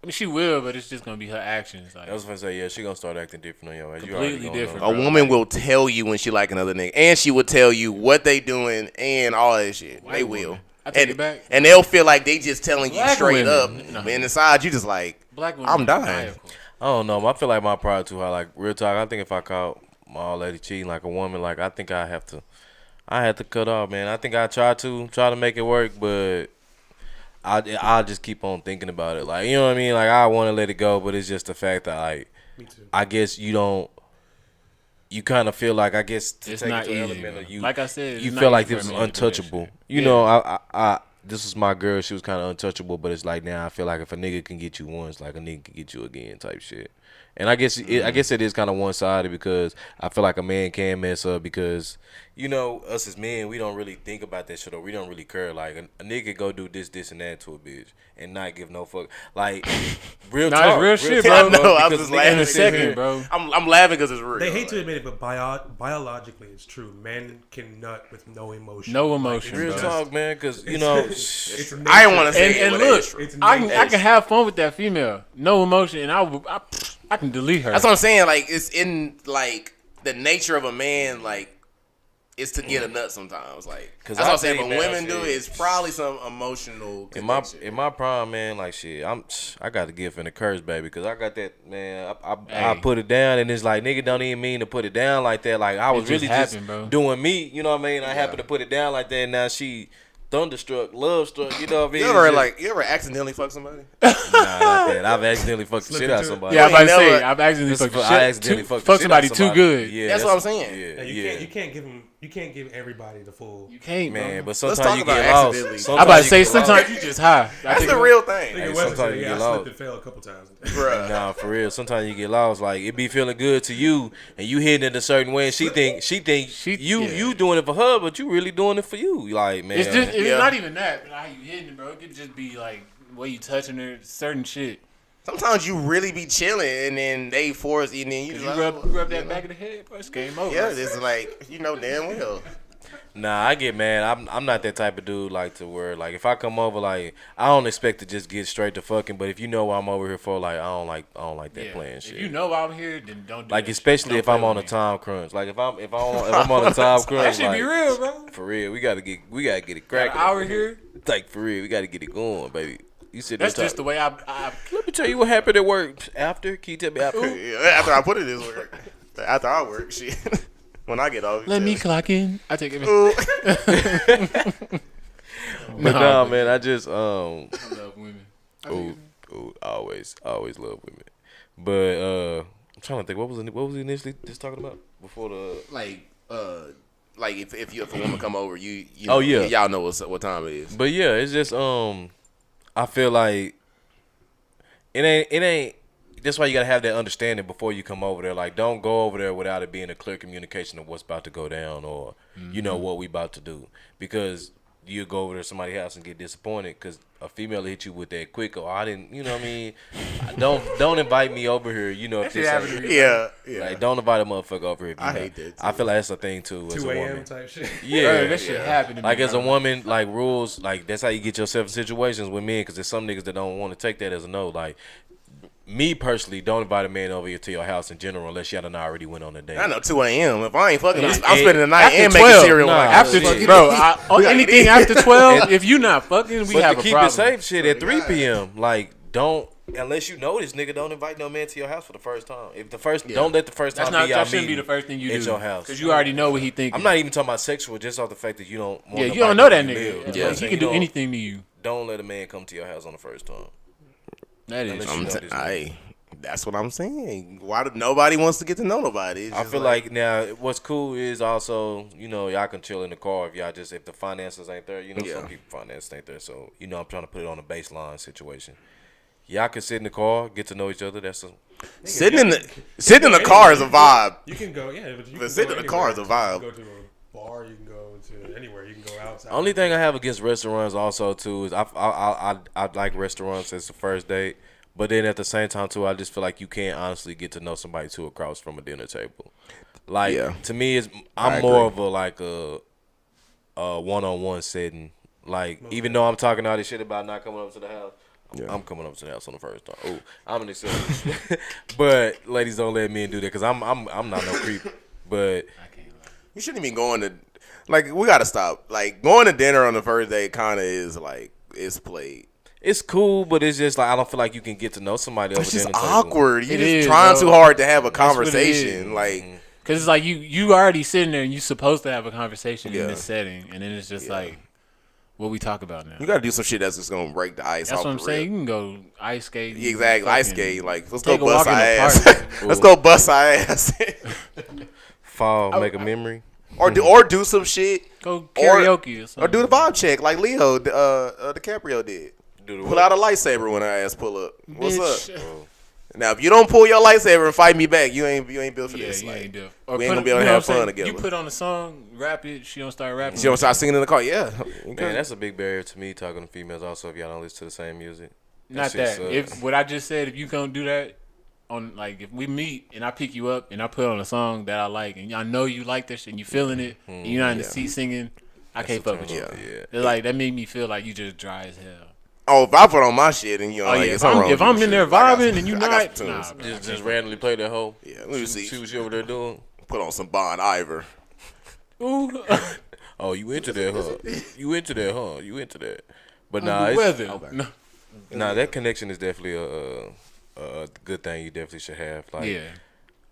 She will, but it's just gonna be her actions. Like I was gonna say, yeah, she gonna start acting different on your ass. You Completely already gonna different, know. A woman will tell you when she like another nigga, and she will tell you what they doing and all that shit. White They woman. will. I take it back. And they'll feel like they just telling you Black straight up. women. No. And inside you just like, black women, I'm are dying. maniacal. I don't know. I feel like my pride too high. Like real talk, I think if I caught my old lady cheating like a woman, like I think I have to cut off, man. I think I try to make it work, but I'll just keep on thinking about it. Like, you know what I mean? Like I want to let it go, but it's just the fact that like Me too. I guess you kind of feel like, I guess, to It's take not it to an easy. element of you, Like I said, you it's not feel like easy this for is a man to do that untouchable. shit. You know, I this was my girl. She was kind of untouchable, but it's like now I feel like if a nigga can get you once, like a nigga can get you again, type shit. And I guess it is kind of one sided because I feel like a man can mess up because, you know, us as men, we don't really think about that shit or we don't really care. Like a nigga go do this and that to a bitch and not give no fuck. Like real Nah, talk, it's real shit, I bro. know, I'm because just niggas laughing. In a sit here- second, bro. I'm laughing because it's real. They hate to admit it, but biologically, it's true. Men can nut with no emotion. No emotion, Like, Real it's bro. just- talk, man, because you know, it's I didn't want to say And it, but look, it's true. It's I nature. can have fun with that female, no emotion, and I can delete her. That's what I'm saying. Like it's in like the nature of a man. Like is to get a nut sometimes. Like 'Cause that's what I I'm saying. think, But man, women do shit. it. It's probably some emotional in my connection. prime, man, like shit, I got the gift and the curse, baby, because I got that, man. I Hey. put it down, and it's like nigga don't even mean to put it down like that. Like I was just really happened, bro. doing me, you know what I mean? I happened to put it down like that, and now she thunderstruck, love struck, you know what I mean? You ever accidentally fuck somebody? Nah, not that. I've accidentally fucked the Slip shit out of into it. somebody. yeah, I'm about to You ain't say, never- I've accidentally This is fucked for- I accidentally fucked the shit out somebody of too somebody. good. Yeah, That's what I'm saying. Yeah, Yeah, you can't give everybody the full. You can't, man. bro. But Let's sometimes talk you about get lost. accidentally. I'm about to say you get lost. sometimes you just high. That's the real thing, Nigga Hey, West sometimes said, you yeah, get I lost. slipped and fell a couple times. bruh. Nah, for real. Sometimes you get lost. Like it be feeling good to you, and you hitting it a certain way, and she think you doing it for her, but you really doing it for you. Like man, It's just it's Yeah. not even that. But how you hitting it, bro? It could just be like the way you touching her, certain shit. Sometimes you really be chilling and then they force you, and then you You just rub that back of the head, bro. It's game over. Yeah, it's like damn well. nah, I get mad. I'm not that type of dude like to where like if I come over like I don't expect to just get straight to fucking, but if you know what I'm over here for, like I don't like that Yeah. playing shit. If you know I'm here, then don't do like that especially shit. if Don't I'm play on a with me. time crunch. Like if I'm on a time crunch, That should like, be real, bro. for real. We gotta get it Got an cracking. hour here. Like for real, we gotta get it going, baby. You sit That's there just the way I Let me tell you what happened at work. After, can you tell me after? Yeah, after I put it this work, after I work, shit. When I get off, let me clock in. I take it. Ooh. But nah, man, I just I love women. always love women. But I'm trying to think, what was he initially just talking about before the like if a woman come over, you Oh, yeah. y'all know what time it is. But yeah, it's just I feel like it ain't. That's why you gotta have that understanding before you come over there. Like, don't go over there without it being a clear communication of what's about to go down or you know what we about to do. Because you go over to somebody's house and get disappointed because a female will hit you with that quick. I didn't, you know what I mean? Don't invite me over here. You know if this ain't, Yeah. like don't invite a motherfucker over here. If you I know. hate that, too. I feel like that's a thing too. As 2 a a.m. woman, type shit. yeah, Bro, that shit happened to me. like as a bro. woman, like rules, like that's how you get yourself in situations with men. Because there's some niggas that don't want to take that as a no. Like me personally, don't invite a man over here to your house in general unless y'all done already went on a date. I know 2 a.m. If I ain't fucking, I'm and- spending the night after and 12, making cereal. nah, when I After get bro, We gotta anything eat. after 12, if you not fucking, we But have to a keep problem. it safe, shit at 3 p.m. Like don't unless you know this nigga, don't invite no man to your house for the first time. If the first, don't let the first That's time not. be y'all That shouldn't be meeting the first thing you at do. your house. Because you already know what he thinking. I'm not even talking about sexual, just off the fact that you don't. Want Yeah, you nobody don't know that to nigga. live. You know Yeah, what I'm he saying? can You do don't- anything to you. Don't let a man come to your house on the first time. That is. Unless you know this nigga. That's what I'm saying. Why do nobody wants to get to know nobody? It's I just feel like now what's cool is also, you know, y'all can chill in the car if the finances ain't there. You know, Yeah. some people finances ain't there. So, you know, I'm trying to put it on a baseline situation. Y'all can sit in the car, get to know each other. That's sitting in the car is a vibe. You can go, yeah. But you can But sitting go in the car is a anywhere. vibe. You can go to a bar. You can go to anywhere. You can go outside. Only thing I have against restaurants also too is I like restaurants as the first date, but then at the same time too, I just feel like you can't honestly get to know somebody too across from a dinner table. Like to me, I'm more of a one-on-one setting. Like even though I'm talking all this shit about not coming up to the house. Yeah. I'm coming up to the house on the first time. Oh, I'm an exception. But ladies don't let men do that because I'm not no creep. But you shouldn't even go on to, like, we gotta stop. Like, going to dinner on the first date kind of is like, it's played. It's cool, but it's just like I don't feel like you can get to know somebody. It's just awkward. You're just trying too hard to have a conversation. Like, because it's like you already sitting there and you supposed to have a conversation in this setting, and then it's just like. What we talk about now? You gotta do some shit that's just gonna break the ice. That's what I'm saying. You can go ice skate. Exactly, ice skate. Like, let's go bust our ass. Let's go bust our ass. Fall, make a memory, or do some shit. Go karaoke or something. Or do the vibe check like Leo DiCaprio did. Pull out a lightsaber when our ass pull up. What's up? Now, if you don't pull your lightsaber and fight me back, you ain't built for this. You ain't built. We ain't gonna be able to have fun together. You put on a song, rap it. She don't start rapping. She don't start singing in the car. Yeah, man, that's a big barrier to me talking to females. Also, if y'all don't listen to the same music, not that. If what I just said, if you don't do that, on like if we meet and I pick you up and I put on a song that I like and I know you like this shit and you feeling it and you're not in the seat singing, I can't fuck with you. Yeah. Like that made me feel like you just dry as hell. Oh, if I put on my shit and if I'm in there vibing and you not, just randomly play that hoe. Yeah, let me see what you over there doing. Put on some Bon Iver. Ooh. Oh, you into that, huh? You into that. But that connection is definitely a good thing. You definitely should have. Like,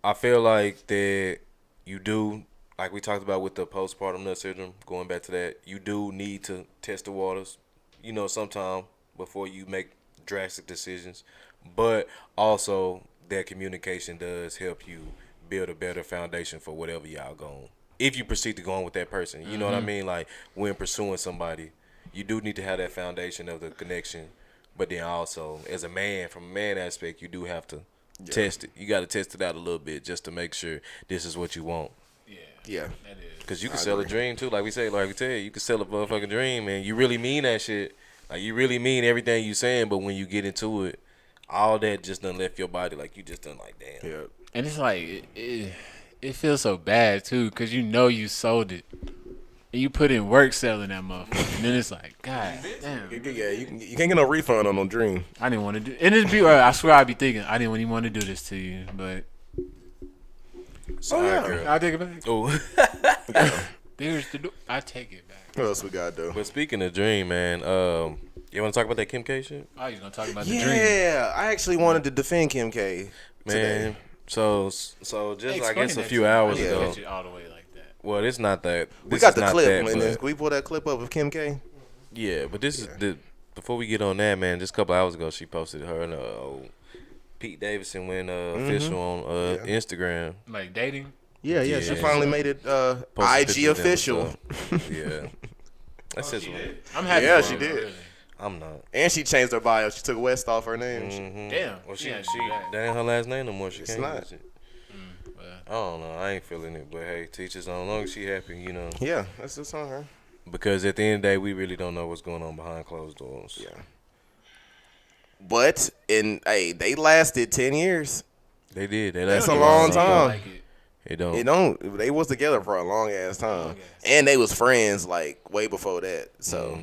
I feel like that you do, like we talked about with the postpartum nut syndrome. Going back to that, you do need to test the waters. Sometime before you make drastic decisions, but also that communication does help you build a better foundation for whatever y'all going. If you proceed to go on with that person, you know what I mean? Like when pursuing somebody, you do need to have that foundation of the connection, but then also as a man, from a man aspect, you do have to test it. You got to test it out a little bit just to make sure this is what you want. Yeah. That is. Because you can sell a dream too, like we tell you, you can sell a motherfucking dream, and you really mean that shit. Like, you really mean everything you saying, but when you get into it, all that just done left your body. Like, you just done like, damn. Yeah. And it's like, it feels so bad, too, because you sold it. And you put in work selling that motherfucker. And then it's like, God damn. Yeah, you can't get no refund on no dream. I didn't want to do it. And it'd be, I swear I'd be thinking, I didn't even want to do this to you, but. Sorry, I'll take it back. Oh. There's the I take it back. What else we got though? But speaking of dream, man, you want to talk about that Kim K shit? Oh, you gonna talk about the dream? Yeah, I actually wanted to defend Kim K today. Man, so just I guess a few hours ago. All the way like that. Well, it's not that. We got the clip. Can we pull that clip up of Kim K? Yeah, but this is before we get on that, man. Just a couple hours ago, she posted her and Pete Davidson went official on Instagram. Like dating. Yeah. She finally made it IG official. Yeah. That's just. I'm happy. Yeah, she did. Really. I'm not. And she changed her bio. She took West off her name. Mm-hmm. Damn. Well, that ain't her last name no more. She can't use it. Well. I don't know. I ain't feeling it, but hey, teachers, as long as she happy, Yeah, that's just on her. Because at the end of the day, we really don't know what's going on behind closed doors. Yeah. But they lasted 10 years. They did. That's a long time. It don't. They was together for a long ass time, and they was friends like way before that. So,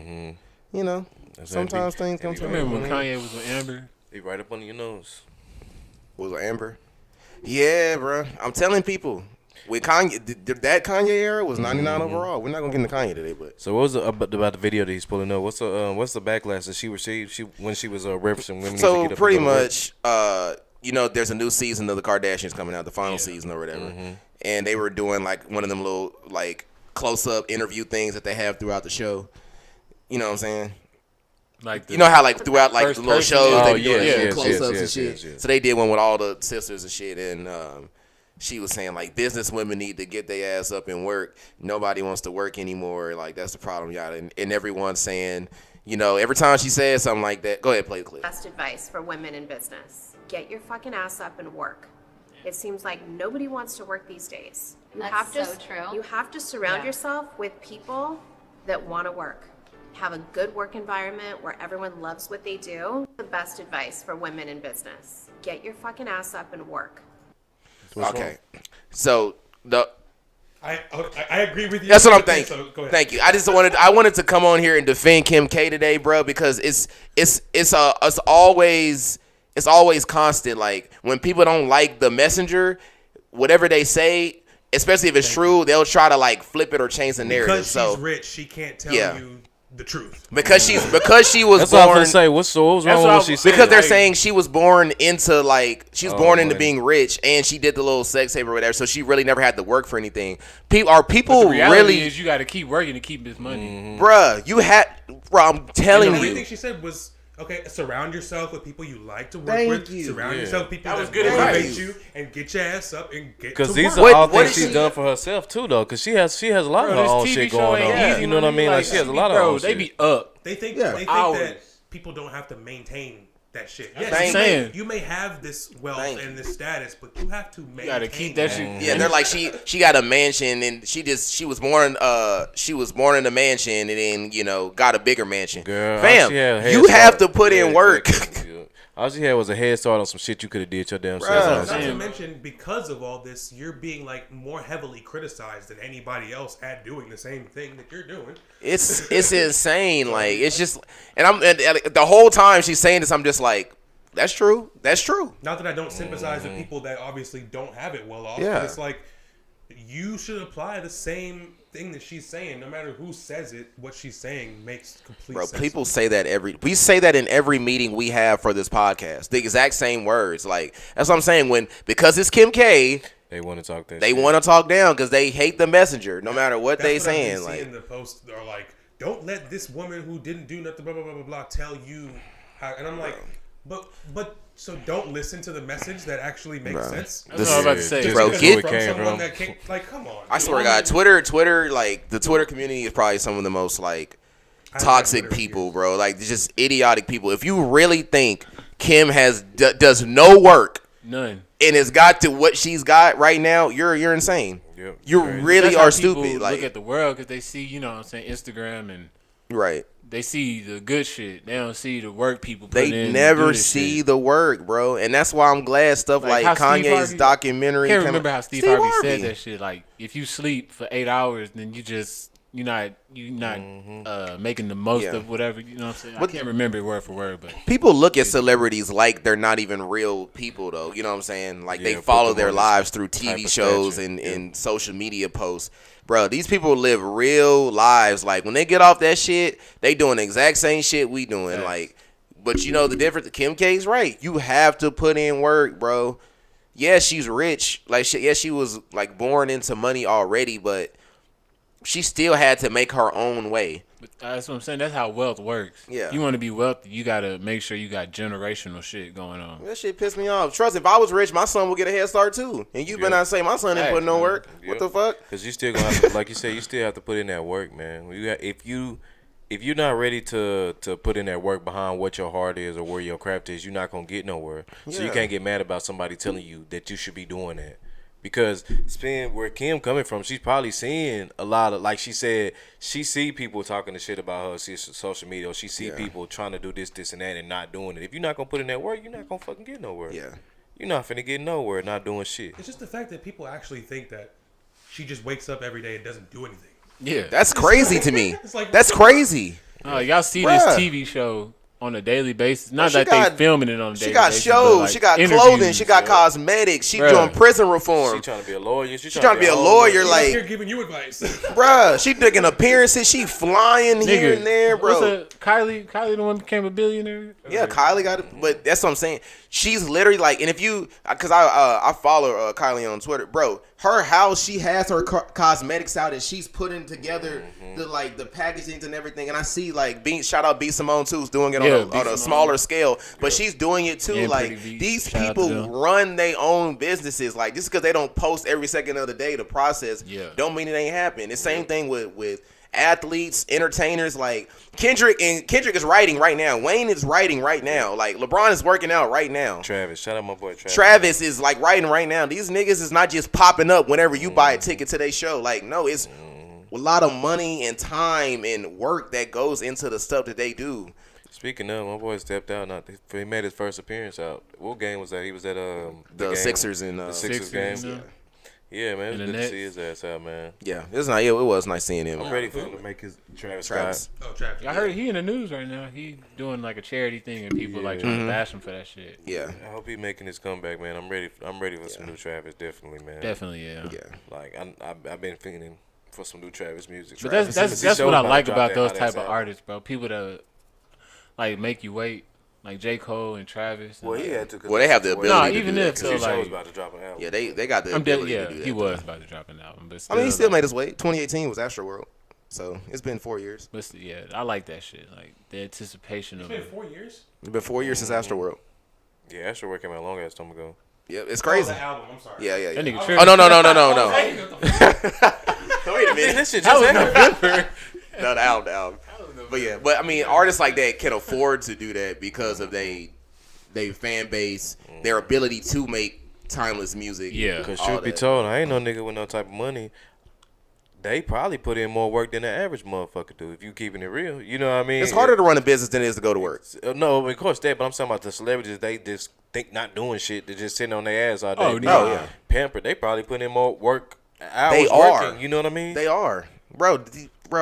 sometimes things come to. Remember when Kanye was with Amber? He right up under your nose. Was it Amber? Yeah, bro. I'm telling people, with Kanye, that Kanye era was 99 overall. We're not gonna get into Kanye today, but. So what was about the video that he's pulling up? What's the backlash that she received? When she was referencing women. So pretty much, there's a new season of the Kardashians coming out, the final season or whatever, and they were doing like one of them little like close up interview things that they have throughout the show. You know what I'm saying? Like how like throughout like the little shows they be doing close ups and shit. Yes. So they did one with all the sisters and shit, and she was saying like business women need to get their ass up and work. Nobody wants to work anymore. Like that's the problem, y'all. And everyone's saying, every time she says something like that, go ahead, play the clip. Best advice for women in business: get your fucking ass up and work. It seems like nobody wants to work these days. That's so true. You have to surround yourself with people that want to work. Have a good work environment where everyone loves what they do. The best advice for women in business. Get your fucking ass up and work. Okay. So I agree with you. that's what I'm thinking. So, go ahead. Thank you. I wanted to come on here and defend Kim K today, bro, because it's always constant. Like when people don't like the messenger, whatever they say, especially if it's true, they'll try to like flip it or change the narrative. Because she's rich, she can't tell you the truth. Because she was That's born. what I'm gonna say. What was wrong with what she said? Because they're saying she was born into into being rich, and she did the little sex tape or whatever, so she really never had to work for anything. People really is you got to keep working to keep this money, bruh. I'm telling The only you. thing she said was, okay, surround yourself with people you like to work Thank with. you. Surround yourself with people That was that good motivate advice. you and get your ass up and get to Because these work. are all What things is she's she- done for herself too, though. Because she has a lot of her Bro, own this shit TV show going ain't on. easy, You know what I mean? Like she has a lot of own they shit. be up. They think hours. that people don't have to maintain that shit. That's Yes, what I'm saying. you may have this wealth Thank and this status, but you have to maintain. You got to keep that shit. Yeah, they're like she got a mansion, and she was born in a mansion, and then got a bigger mansion. Girl, all Fam, she had a head you have start. to put in Yeah, work. exactly. All she had was a head start on some shit you could have did your damn Bruh. self. Not to mention, because of all this, you're being like more heavily criticized than anybody else at doing the same thing that you're doing. It's insane. Like it's just, and the whole time she's saying this, I'm just like, that's true. That's true. Not that I don't sympathize with people that obviously don't have it well off. Yeah. But it's like you should apply the same thing that she's saying. No matter who says it, what she's saying makes complete Bro, sense. people say that we say that in every meeting we have for this podcast. The exact same words. Like that's what I'm saying. Because it's Kim K, They want to talk that they shit. want to talk down because they hate the messenger, no matter what That's they what I've saying. been Like seeing the posts are like, don't let this woman who didn't do nothing, blah blah blah blah blah, tell you how. And I'm like, but so don't listen to the message that actually makes sense. That's what I was about to say. Just Bro, because get- it's from Came someone from. that can't, like, come on. I swear to God, Twitter, like the Twitter community is probably some of the most like I don't toxic like Twitter people, reviews. bro. Like just idiotic people. If you really think Kim does no work None. and has got to what she's got right now, you're insane. Yep, You crazy. really That's how are people stupid. Like look at the world because they see, you know what I'm saying, Instagram, and right. they see the good shit. They don't see the work people put in. They to never do this see shit. the work, bro. And that's why I'm glad stuff Like like, how Steve Kanye's Harvey- documentary. I can't came remember out. how Steve Harvey said that shit. Like, if you sleep for 8 hours, then you're not making the most Yeah. of whatever. You know what I'm saying? But- I can't remember it word for word, but People look at celebrities like they're not even real people, though. You know what I'm saying? Like they Yeah, put follow them their on this lives through type TV of shows stature. and social media posts. Bro, these people live real lives. Like when they get off that shit, they doing the exact same shit we doing. Facts. Like, but you know the difference. Kim K's right. You have to put in work, bro. Yeah, she's rich. Like, she was like born into money already, but she still had to make her own way. that's what I'm saying. That's how wealth works. Yeah. If you want to be wealthy, you got to make sure you got generational shit going on. That shit pissed me off. Trust, if I was rich, my son would get a head start too. And you better not say my son didn't put no work. What the fuck? Because you still gonna have to, like you said, you still have to put in that work, man. If you're not ready to put in that work behind what your heart is or where your craft is, you're not gonna get nowhere. So you Yeah. can't get mad about somebody telling you that you should be doing that. Because where Kim coming from, she's probably seeing a lot of, like she said, she see people talking the shit about her social media, or she see people trying to do this, and that, and not doing it. If you're not gonna put in that work, you're not gonna fucking get nowhere. Yeah. You're not finna get nowhere not doing shit. It's just the fact that people actually think that she just wakes up every day and doesn't do anything. Yeah. That's crazy to me. It's like, That's crazy. Y'all see Bruh. this TV show on a daily basis. Not She that got- they filming it on a daily basis. She got but, shows. like, She got interviews. clothing. She got cosmetics. She Bruh. doing prison She reform. trying to be a lawyer. She trying to be a lawyer. I'm Like, here giving you advice. bruh, she taking appearances. She flying here Nigga, and there, bro. what's Kylie the one that became a billionaire? Yeah, Kylie got it, but that's what I'm saying. She's literally like, and if you, because I follow Kylie on Twitter, bro. Her house, she has her cosmetics out, and she's putting together the packaging and everything. And I see shout out B Simone too, who's doing it Yeah, on B. a Simone. smaller scale, but she's doing it too. Yeah, Like Pretty B. these Shout out to people them. run their own businesses. Like just because they don't post every second of the day, the process Yeah. don't mean it ain't happen. The same thing with athletes, entertainers. Like Kendrick is writing right now. Wayne is writing right now. Like LeBron is working out right now. Travis, shout out my boy Travis. Travis is like writing right now. These niggas is not just popping up whenever you buy a ticket to their show. Like, no, it's a lot of money and time and work that goes into the stuff that they do. Speaking of, my boy stepped out. He made his first appearance out. What game was that? He was at the Sixers and the Sixers game. Yeah. Yeah, man, it was good to see his ass out, man. Yeah, it was nice seeing him. I'm ready for him to make his Travis. Oh, Travis. I heard he in the news right now. He doing like a charity thing, and people like trying to bash him for that shit. Yeah, I hope he making his comeback, man. I'm ready for some new Travis, definitely, man. Definitely, yeah. Like I've been feeling for some new Travis music. But that's what I like about those type of artists, bro. People that like make you wait. Like J. Cole and Travis. Well, he had to. Well, they have the ability. No, to even do if that. so, like, he was about to drop an album. Yeah, they got the ability to do that. He was about to drop an album, but still, I mean, he still made his way. 2018 was Astroworld, so it's been 4 years. But still, yeah, I like that shit. Like the anticipation It's of been it. 4 years. It's been 4 years since Astroworld. Yeah, Astroworld came out a long ass time ago. Yeah, it's Oh, crazy. the album. I'm sorry. Yeah. That nigga Oh tripping. no. Hey, what the fuck? Wait a minute. That shit just happened. No, the album. But yeah, I mean, artists like that can afford to do that because of they fan base, their ability to make timeless music. Yeah. Because all truth be that. told, I ain't no nigga with no type of money. They probably put in more work than the average motherfucker do. If you keeping it real, you know what I mean. It's harder to run a business than it is to go to work. No, of course that. But I'm talking about the celebrities. They just think not doing shit. They're just sitting on their ass all day. Oh, yeah. Pampered. They probably put in more work hours. They are. Working, you know what I mean? They are, bro.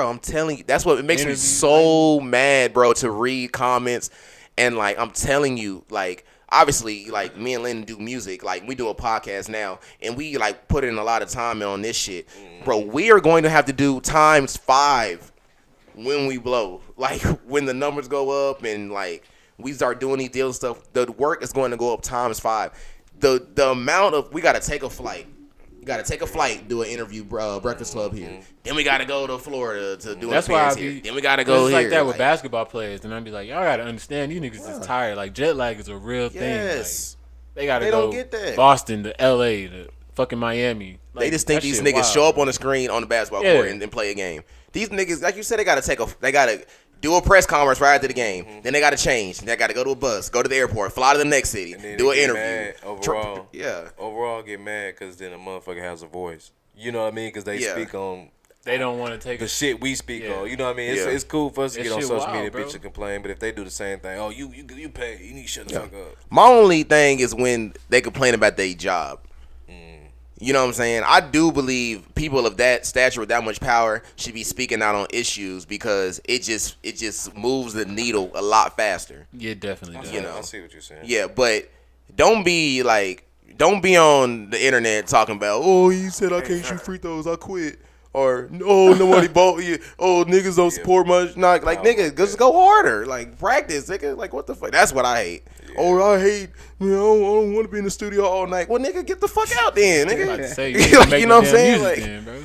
I'm telling you, that's what it makes me so mad, bro. To read comments and like I'm telling you, like. Obviously, like me and Lynn do music, like we do a podcast now, and we like put in a lot of time on this shit, bro. We are going to have to do ×5 when we blow, like when the numbers go up and like we start doing these deals and stuff. The work is going to go up ×5. The amount of we got to take a flight. You got to take a flight, do an interview, Breakfast Club here. Then we got to go to Florida to do That's an why I appearance be. here. Then we got to go it's here. like that with basketball players, and I'd be like, y'all gotta understand, these niggas is tired. Like jet lag is a real thing. Yes. Like, they gotta They go don't get that. Boston to L.A. to fucking Miami. Like, They just think that these shit niggas wild. show up on the screen on the basketball Yeah. court and play a game. These niggas, like you said, they gotta do a press conference right after the game. Then they gotta change. They gotta go to a bus, go to the airport, fly to the next city, And then do an they get interview. mad overall. Yeah. Overall, get mad because then a motherfucker has a voice. You know what I mean? Because they Yeah. speak on They don't want to take the a shit we speak Yeah. on. You know what I mean? Yeah. It's cool for us to That get on shit social wild, media, bro. bitch, and complain. But if they do the same thing, oh, you pay, you need to shut the fuck up. My only thing is when they complain about their job. You know what I'm saying? I do believe people of that stature with that much power should be speaking out on issues because it just moves the needle a lot faster. Yeah, definitely does. You know. I see what you're saying. Yeah, but don't be on the internet talking about, oh, you said I can't shoot free throws, I quit. Or, oh, nobody bought you. Oh, niggas don't support much. Like, nigga, just go harder. Like, practice, nigga. Like, what the fuck? That's what I hate. Yeah. Oh, I hate, I don't want to be in the studio all night. Well, nigga, get the fuck out then, nigga. About to say, You know what I'm saying? Like, then, bro.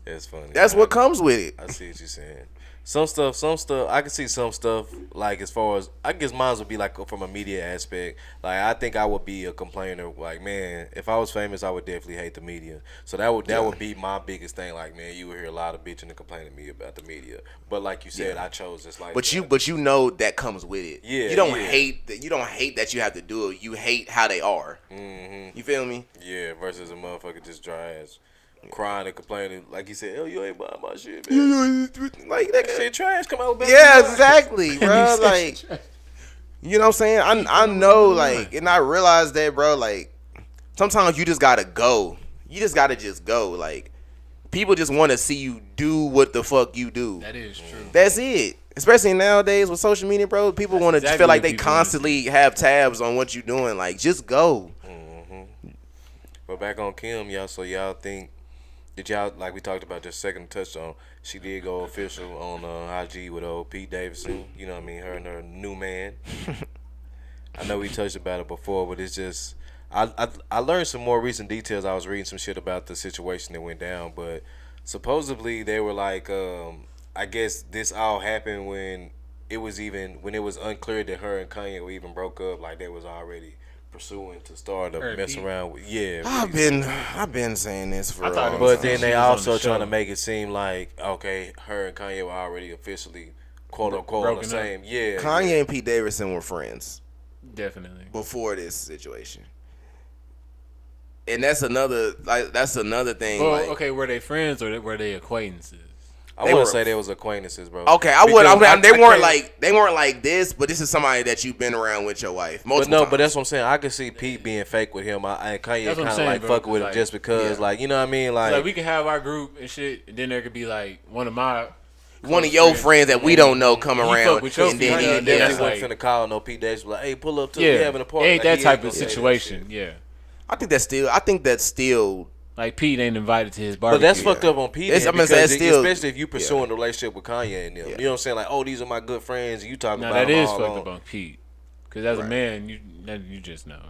That's funny. that's what comes with it. I see what you're saying. Some stuff, I can see some stuff, like as far as, I guess mine would be like from a media aspect. Like, I think I would be a complainer. Like, man, if I was famous, I would definitely hate the media. So that would be my biggest thing. Like, man, you would hear a lot of bitching and complaining to me about the media. But like you said, I chose this life. But you know that comes with it. Yeah, You don't yeah. hate that you have to do it. You hate how they are. Mm-hmm. You feel me? Yeah, versus a motherfucker just dry ass crying and complaining. Like you said, oh, you ain't buying my shit, man. Like That shit trash. Come out with yeah, exactly, bro. Like, you know what I'm saying? I know, like, and I realize that, bro. Like, sometimes you just gotta go. You just gotta go. Like, people just want to see you do what the fuck you do. That is true. That's it. Especially nowadays with social media, bro. People want to exactly feel like what they people wanna constantly have tabs on what you're doing. Like, just go. But back on Kim, y'all think, did y'all, like we talked about just a second, touched on, she did go official on IG with old Pete Davidson, you know what I mean, her and her new man. I know we touched about it before, but it's just, I learned some more recent details. I was reading some shit about the situation that went down, but supposedly they were like, I guess this all happened when it was unclear that her and Kanye were even broke up, like they was already pursuing to start to Her mess Pete. around with. Yeah, I've been saying this for. I thought it but was then she they was on also the show. trying to make it seem like okay, her and Kanye were already officially quote unquote on the Broken same. Yeah, Kanye and Pete Davidson were friends Definitely. before this situation, and that's another thing. Well, like, okay, were they friends or were they acquaintances? I They wouldn't were- say they was acquaintances, bro. Okay, I would. Because They I weren't can't- they weren't like this, but this is somebody that you've been around with your wife. But Multiple no, times. but that's what I'm saying. I could see Pete being fake with him. And Kanye That's what I'm kind of saying, like bro, fucking with him like- just because, Yeah. like, you know what I mean? Like we can have our group and shit, and then there could be like one of my one of your friends that we don't know come You fuck around, with your and then friend, he, yeah, definitely that's wasn't like- finna call no Pete Davidson like, hey, pull up to yeah, we having a party. ain't Like, that he type gonna of say that situation. shit. Yeah, I think that's still. like Pete ain't invited to his But barbecue. that's fucked up on Pete. It's- then, I'm gonna say because it's still- especially if you pursuing a relationship with Kanye and them. Yeah. You know what I'm saying? Like, oh, these are my good friends. And you talking Now about that them is all fucked along. up on Pete, because as a Right. man, you just know.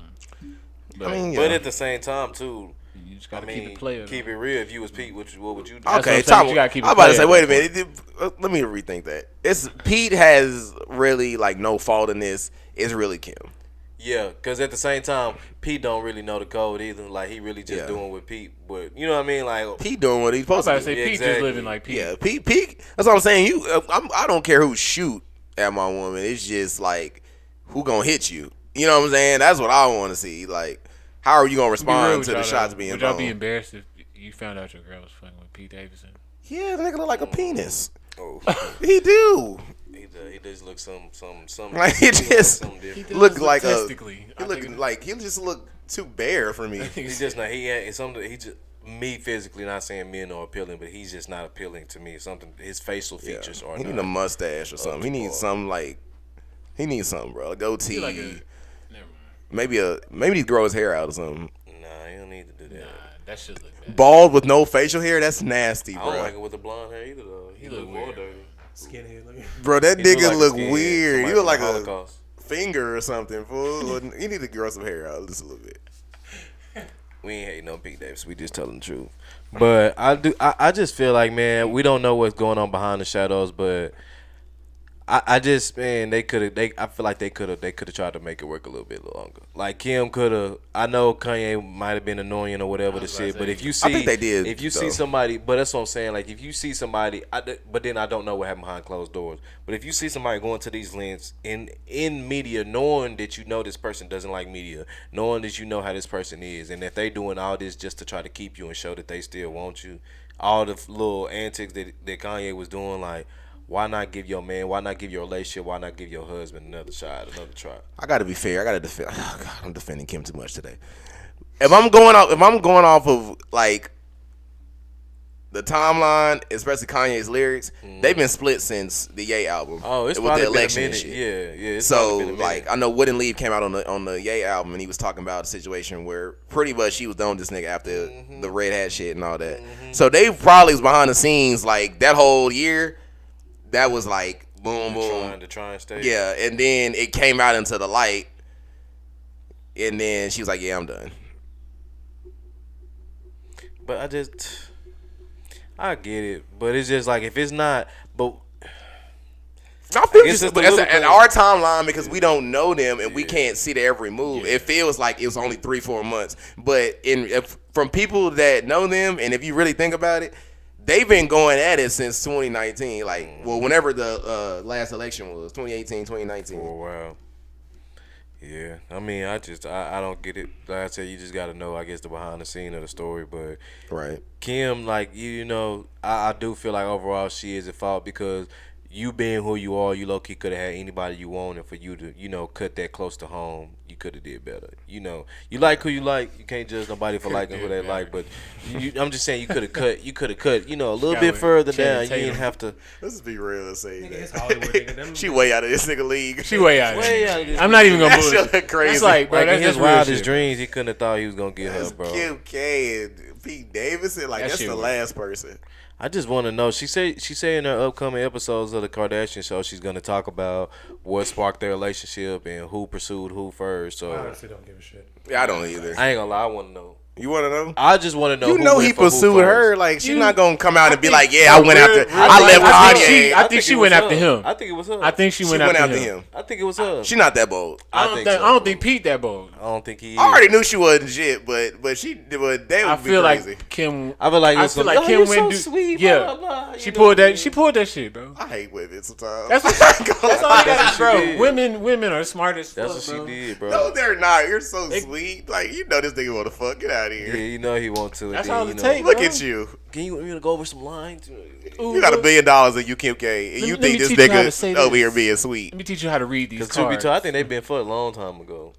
But I mean, But yeah. at the same time, too, you just I gotta mean, keep it player. keep it real. If you was Pete, what would you do? That's what Okay, I'm saying, Tom, you gotta keep it I'm about to say, playing wait a at minute. Let me rethink that. It's Pete has really like no fault in this. It's really Kim. Yeah, because at the same time, Pete don't really know the code either. Like, he really just Yeah. doing what Pete, but you know what I mean? Like, Pete doing what he's I was supposed about to to do. say Yeah, Pete exactly. just living like Pete. Yeah, Pete. That's what I'm saying. I don't care who shoot at my woman. It's just like who gonna hit you. You know what I'm saying? That's what I want to see. Like, how are you gonna To be real respond with to the y'all, shots though, being would y'all be thrown? embarrassed if you found out your girl was fucking with Pete Davidson? Yeah, the nigga look like a penis. oh, He do. he just looks some Like he just something different. look like a. Statistically, He look like he just look too bare for me. He's just not. It's something. He just me physically, not saying men are appealing, but he's just not appealing to me. Something. His facial Yeah. features are. He not. need a mustache or something. He needs something like. He needs something, bro. A goatee. He like a, never mind. Maybe he grow his hair out or something. Nah, he don't need to do that. Nah, that shit look bad. Bald with no facial hair. That's nasty, I bro. don't like it with the blonde hair either, though. He look look more weird. dirty. Skinhead looking. Bro, that He nigga like a look skinhead, weird. somebody He look like from the a Holocaust. finger or something, fool. You need to grow some hair out just a little bit. We ain't hating on Pete Davis. We just telling the truth. But I just feel like, man, we don't know what's going on behind the shadows, but I just, man, I feel like they could have tried to make it work a little bit longer. Like Kim could have. I know Kanye might have been annoying or whatever the shit, but if you see, I think they did, If you though. see somebody, but that's what I'm saying. Like if you see somebody, but then I don't know what happened behind closed doors. But if you see somebody going to these lengths in media, knowing that you know this person doesn't like media, knowing that you know how this person is, and if they doing all this just to try to keep you and show that they still want you, all the little antics that Kanye was doing, like. Why not give your man? Why not give your relationship? Why not give your husband another shot, another try? I gotta be fair. I gotta defend. Oh God, I'm defending Kim too much today. If I'm going off of like the timeline, especially Kanye's lyrics, they've been split since the Ye album. Oh, it's with probably the been a election and minute. shit. Yeah. It's So probably been a minute. like I know Wouldn't Leave came out on the Ye album and he was talking about a situation where pretty much she was done with this nigga after the Red Hat shit and all that. So they probably was behind the scenes like that whole year. That was like boom boom. try and stay. Yeah, and then it came out into the light, and then she was like, "Yeah, I'm done." But I get it. But it's just like if it's not, but I feel guess just, it's but the that's little in things. our timeline because we don't know them and we can't see their every move. It feels like it was only 3-4 months, but from people that know them, and if you really think about it, they've been going at it since 2019. Like, well, whenever the last election was, 2018, 2019. for a while. Yeah, I mean, I don't get it. Like I said, you just got to know, I guess, the behind the scene of the story. But Right. Kim, like, you know, I do feel like overall she is at fault because you being who you are, you low-key could have had anybody you want, and for you to, you know, cut that close to home, you could have did better. You know, you like who you like. You can't judge nobody for liking who they like, but I'm just saying you could have cut, you know, a little bit further down. You didn't have to. Let's be real and say It's that. Hollywood, nigga. Them- She way out of this nigga league. She way out. Way out of this I'm not even gonna That bullshit. shit look crazy. That's like, bro, Like in that's his real wildest shit. dreams, he couldn't have thought he was gonna get her, That's bro. Kim K and Pete Davidson. Like, That that's shit the weird. last person. I just want to know. She said in her upcoming episodes of the Kardashian show, she's gonna talk about what sparked their relationship and who pursued who first. I So honestly don't give a shit. Yeah, I don't either. I ain't gonna lie, I want to know. You want to know? I just want to know. You who know went he for who pursued first. her. Like she's not gonna come out and be think- like, "Yeah, I went after. I left Kanye." I think she went after him. I think it was her. I think she went after him. I think it was her. She not that bold. I don't think Pete that bold. I don't think he is. I already knew she wasn't shit, but they would I be feel crazy. like Kim. I feel like Kim you're went so sweet. Yeah, Blah, blah, blah. she pulled that. She pulled that shit, bro. I hate women sometimes. That's all you got, That's what she bro. did. Women are smart as fuck, That's what bro. she did, bro. No, they're not. You're so sweet. Like you know this nigga want to fuck. Get out of here. Yeah, you know he wants to. That's then, all you it know, takes. Look bro. at you. Can you really go over some lines? Ooh, You got $1 bro. billion and you Kim K, and Let you me think this teach you how to nigga say over this. here being sweet. Let me teach you how to read these Because to be cards. told, I think they've been fucked a long time ago.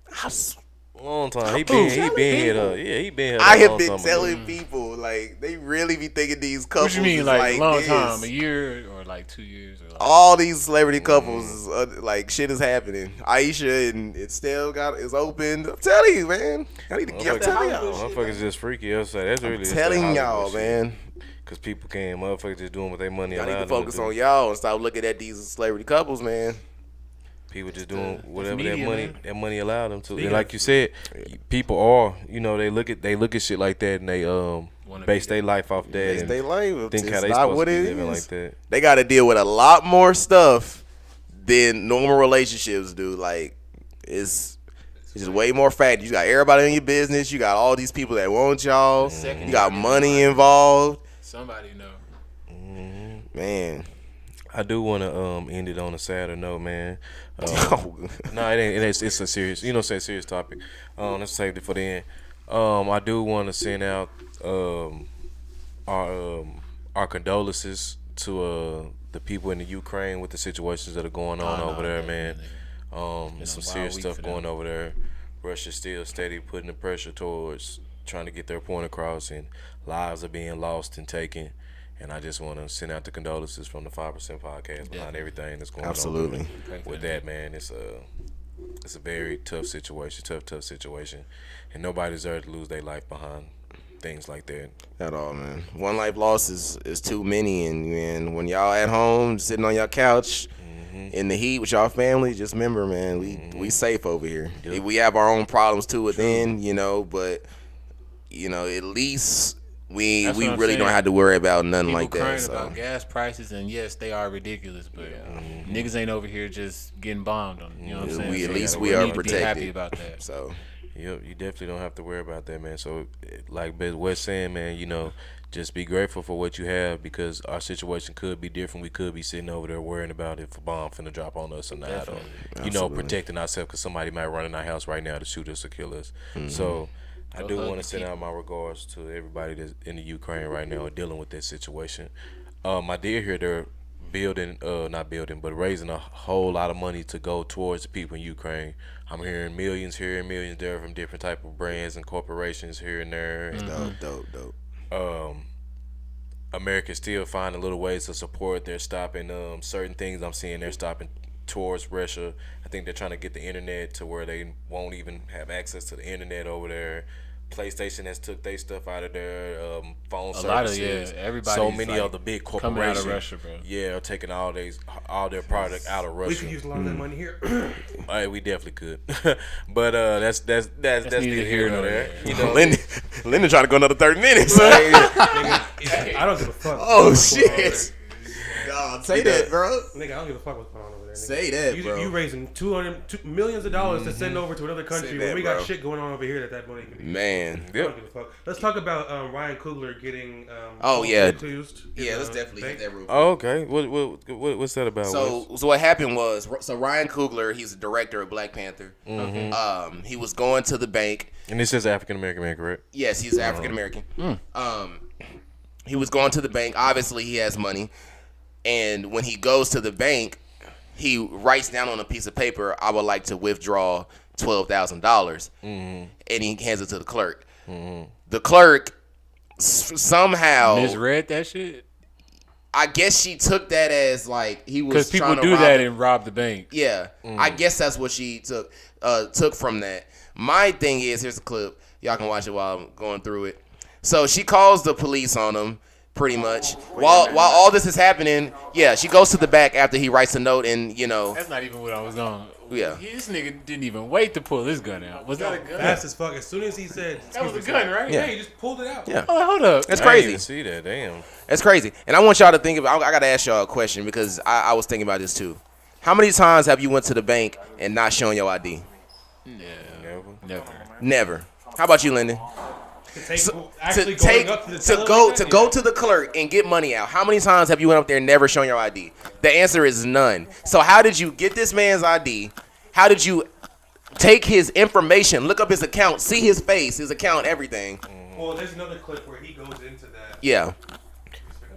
Long time. He Who? been Telling here. people? Yeah, he been here. I a have long been time ago. telling people like they really be thinking these couples. What you mean, is like long this. time, a year or like 2 years? Or like, All these celebrity couples, is, like shit is happening. Aisha and it still is open. I'm telling you, man. I need to get. I'm telling y'all. Motherfuckers just freaky outside. That's really Telling y'all, man. Because people can't. Motherfuckers just doing what they money Y'all allowed need to them focus do. on y'all and stop looking at these celebrity couples, man. People just doing whatever media, that money allowed them to. Speaking And like you said, people are, they look at shit like that and they base their life off that. They and stay life. think how It's they not supposed what to be it living like is. that. They got to deal with a lot more stuff than normal relationships do. Like it's just way more factors. You got everybody in your business. You got all these people that want y'all. You got money involved. somebody know. Man. I do want to end it on a sadder note, man. Oh. No, it ain't. It's a serious, say serious topic. Let's save it for the end. I do want to send out our condolences to the people in the Ukraine with the situations that are going on over there, man. There's some serious stuff going over there. Russia's still steady putting the pressure towards trying to get their point across, and lives are being lost and taken. And I just want to send out the condolences from the 5% podcast behind everything that's going Absolutely. on with that, man. It's a very tough situation, tough situation, and nobody deserves to lose their life behind things like that. At all, man. One life lost is too many, and when y'all at home sitting on your couch in the heat with y'all family, just remember, man, we safe over here. Yep. We have our own problems too within, but at least we That's what I'm really saying. don't have to worry about nothing People like that. crying So. about gas prices, and yes, they are ridiculous, but niggas ain't over here just getting bombed on. You know what I'm saying? At So least we we are need to be happy protected. about that. So Yep, you definitely don't have to worry about that, man. So, like Wes saying, man, just be grateful for what you have, because our situation could be different. We could be sitting over there worrying about if a bomb finna drop on us or not, or Absolutely. protecting ourselves because somebody might run in our house right now to shoot us or kill us. So, I do hug want the to send out my regards to everybody that's in the Ukraine right now dealing with that situation. I did hear they're raising a whole lot of money to go towards the people in Ukraine. I'm hearing millions here and millions there from different type of brands and corporations here and there. And, dope. America's still finding little ways to support. They're stopping certain things. I'm seeing they're stopping towards Russia. I think they're trying to get the internet to where they won't even have access to the internet over there. PlayStation has took their stuff out of their phone services. everybody's so many like of the big coming corporations out of Russia, bro. are taking all their product out of Russia. We could use a lot of that money here. Hey, we definitely could, but that's neither neither here nor there. Lyndon trying to go another 30 minutes. Nigga, I don't give a fuck. Oh what's going on over shit. God, say that, bro. there. Nigga, I don't give a fuck what's going on over there. Nigga. Say that, bro. You raising millions of dollars to send over to another country Say when that, we got bro. shit going on over here that money can be. Man. I don't give a fuck. Let's talk about Ryan Coogler getting accused. Yeah, let's definitely hit that real quick. Oh, okay. What's that about? So what happened was, Ryan Coogler, he's a director of Black Panther. He was going to the bank. And this is African American man, correct? Yes, he's African American. He was going to the bank. Obviously, he has money. And when he goes to the bank, he writes down on a piece of paper, "I would like to withdraw $12,000." And he hands it to the clerk. The clerk somehow Misread that shit? I guess she took that as like he was Because people trying to do rob that him. and rob the bank. Yeah, I guess that's what she took from that. My thing is, here's a clip. Y'all can watch it while I'm going through it. So she calls the police on him. pretty much. While all this is happening, yeah, she goes to the back after he writes a note, and That's not even what I was going. Yeah. This nigga didn't even wait to pull his gun out. Was that a gun? Fast as fuck. As soon as he said, That was a gun, right? Yeah, he just pulled it out. Yeah. Oh, hold up. That's I didn't crazy. even see that. Damn. That's crazy. And I want y'all to think about. I gotta ask y'all a question because I was thinking about this too. How many times have you went to the bank and not shown your ID? Never. How about you, Lyndon? To go to the clerk and get money out. How many times have you went up there and never shown your ID? The answer is none. So how did you get this man's ID? How did you take his information, look up his account, see his face, his account, everything? Well, there's another clip where he goes into that. Yeah.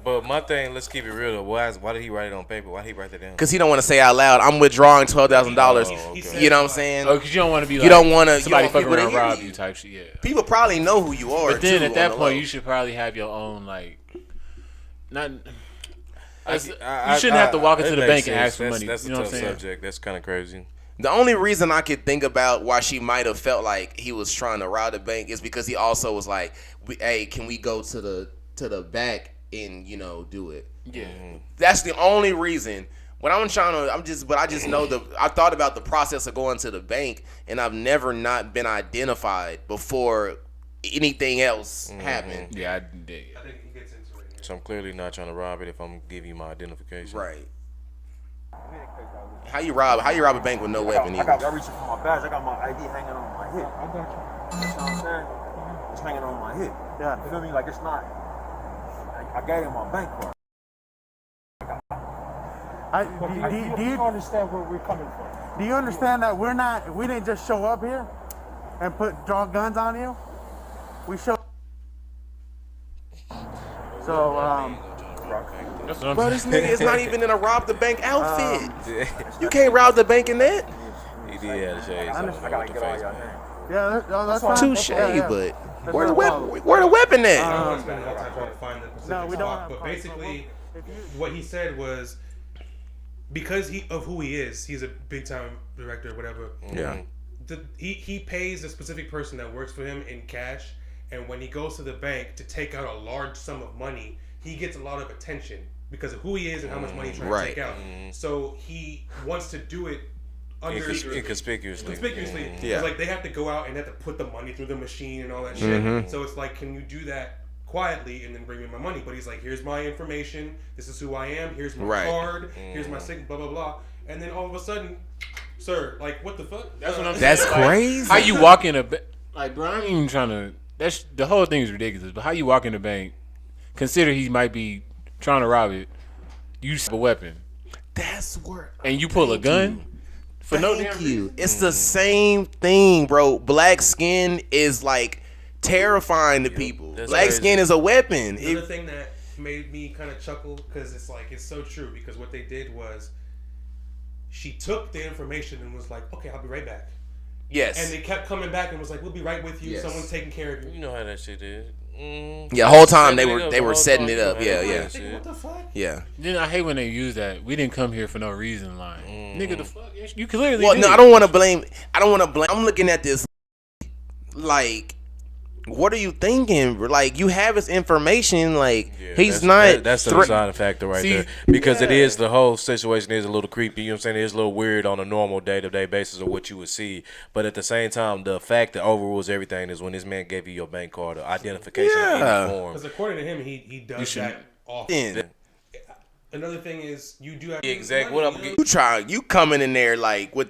But my thing, let's keep it real though. Why did he write it on paper? Why did he write that down? Because he don't want to say out loud, I'm withdrawing $12,000. Oh, okay. You know what I'm saying? Oh, because you don't want to be like, You don't want to. somebody fucking people around to rob hear you type shit. Yeah. People probably know who you are. But then too, at that on the point, low. you should probably have your own like, not. I You shouldn't have to walk into the bank and ask for money. That's You a know what tough I'm saying? subject. That's kind of crazy. The only reason I could think about why she might have felt like he was trying to rob the bank is because he also was like, "Hey, can we go to the back and do it?" Yeah. That's the only reason. When I'm trying to, but I just know I thought about the process of going to the bank, and I've never not been identified before anything else happened. Yeah, I dig. I think he gets into it. So I'm clearly not trying to rob it if I'm giving you my identification. Right. How you rob a bank with no weapon I either? got reaching for my badge. I got my ID hanging on my hip. I got you. You know what I'm saying? It's hanging on my hip. Yeah. You feel me? Like it's not. I gave him my bank card. Do you understand where we're coming from? Do you understand that we didn't just show up here and draw guns on you? We showed. So, That's what I'm Bro, saying. this nigga is not even in a rob the bank outfit. You can't rob the bank in that. He did have the shades on. I gotta get all y'all names. yeah, that's fine. Touche, Yeah. but where the weapon at? I don't spend enough time trying to find the specific No, we don't spot, have but time. basically, what he said was because of who he is, he's a big time director, whatever. Yeah. He pays a specific person that works for him in cash, and when he goes to the bank to take out a large sum of money, he gets a lot of attention because of who he is and how much money he's trying to take out. So he wants to do it Inconspicuously. Yeah. It's like they have to go out and have to put the money through the machine and all that shit. So it's like, can you do that quietly and then bring me my money? But he's like, here's my information. This is who I am. Here's my card. Here's my signature. Blah blah blah. And then all of a sudden, sir, like, what the fuck? That's what I'm saying. That's Like, crazy. how you walk in a like, bro? I'm even trying to. That's the whole thing is ridiculous. But how you walk in the bank? Consider he might be trying to rob it. You have a weapon That's where. and you pull a gun for no damn Thank reason. you. It's the same thing, bro. Black skin is like terrifying to people. That's Black crazy. skin is a weapon. Another thing that made me kind of chuckle because it's so true, because what they did was she took the information and was like, okay, I'll be right back. Yes. And they kept coming back and was like, we'll be right with you. Yes. Someone's taking care of you. You know how that shit is. Yeah, whole time they Setting it up, were the whole setting time, it you know up. how Yeah, that yeah, is, shit. What the fuck? yeah. Then I hate when they use that. We didn't come here for no reason. Like, nigga, the fuck? You clearly. Well, did. no, I don't want to blame. I'm looking at this like, what are you thinking? Like, you have his information. Like, Yeah, he's that's not. the deciding factor right See, there. Because it is, the whole situation is a little creepy. You know what I'm saying? It's a little weird on a normal day-to-day basis of what you would see. But at the same time, the fact that overrules everything is when this man gave you your bank card or identification in Yeah. any form. Because according to him, he does that often. Then Another thing is, you do have Exactly. What I'm you coming in there like with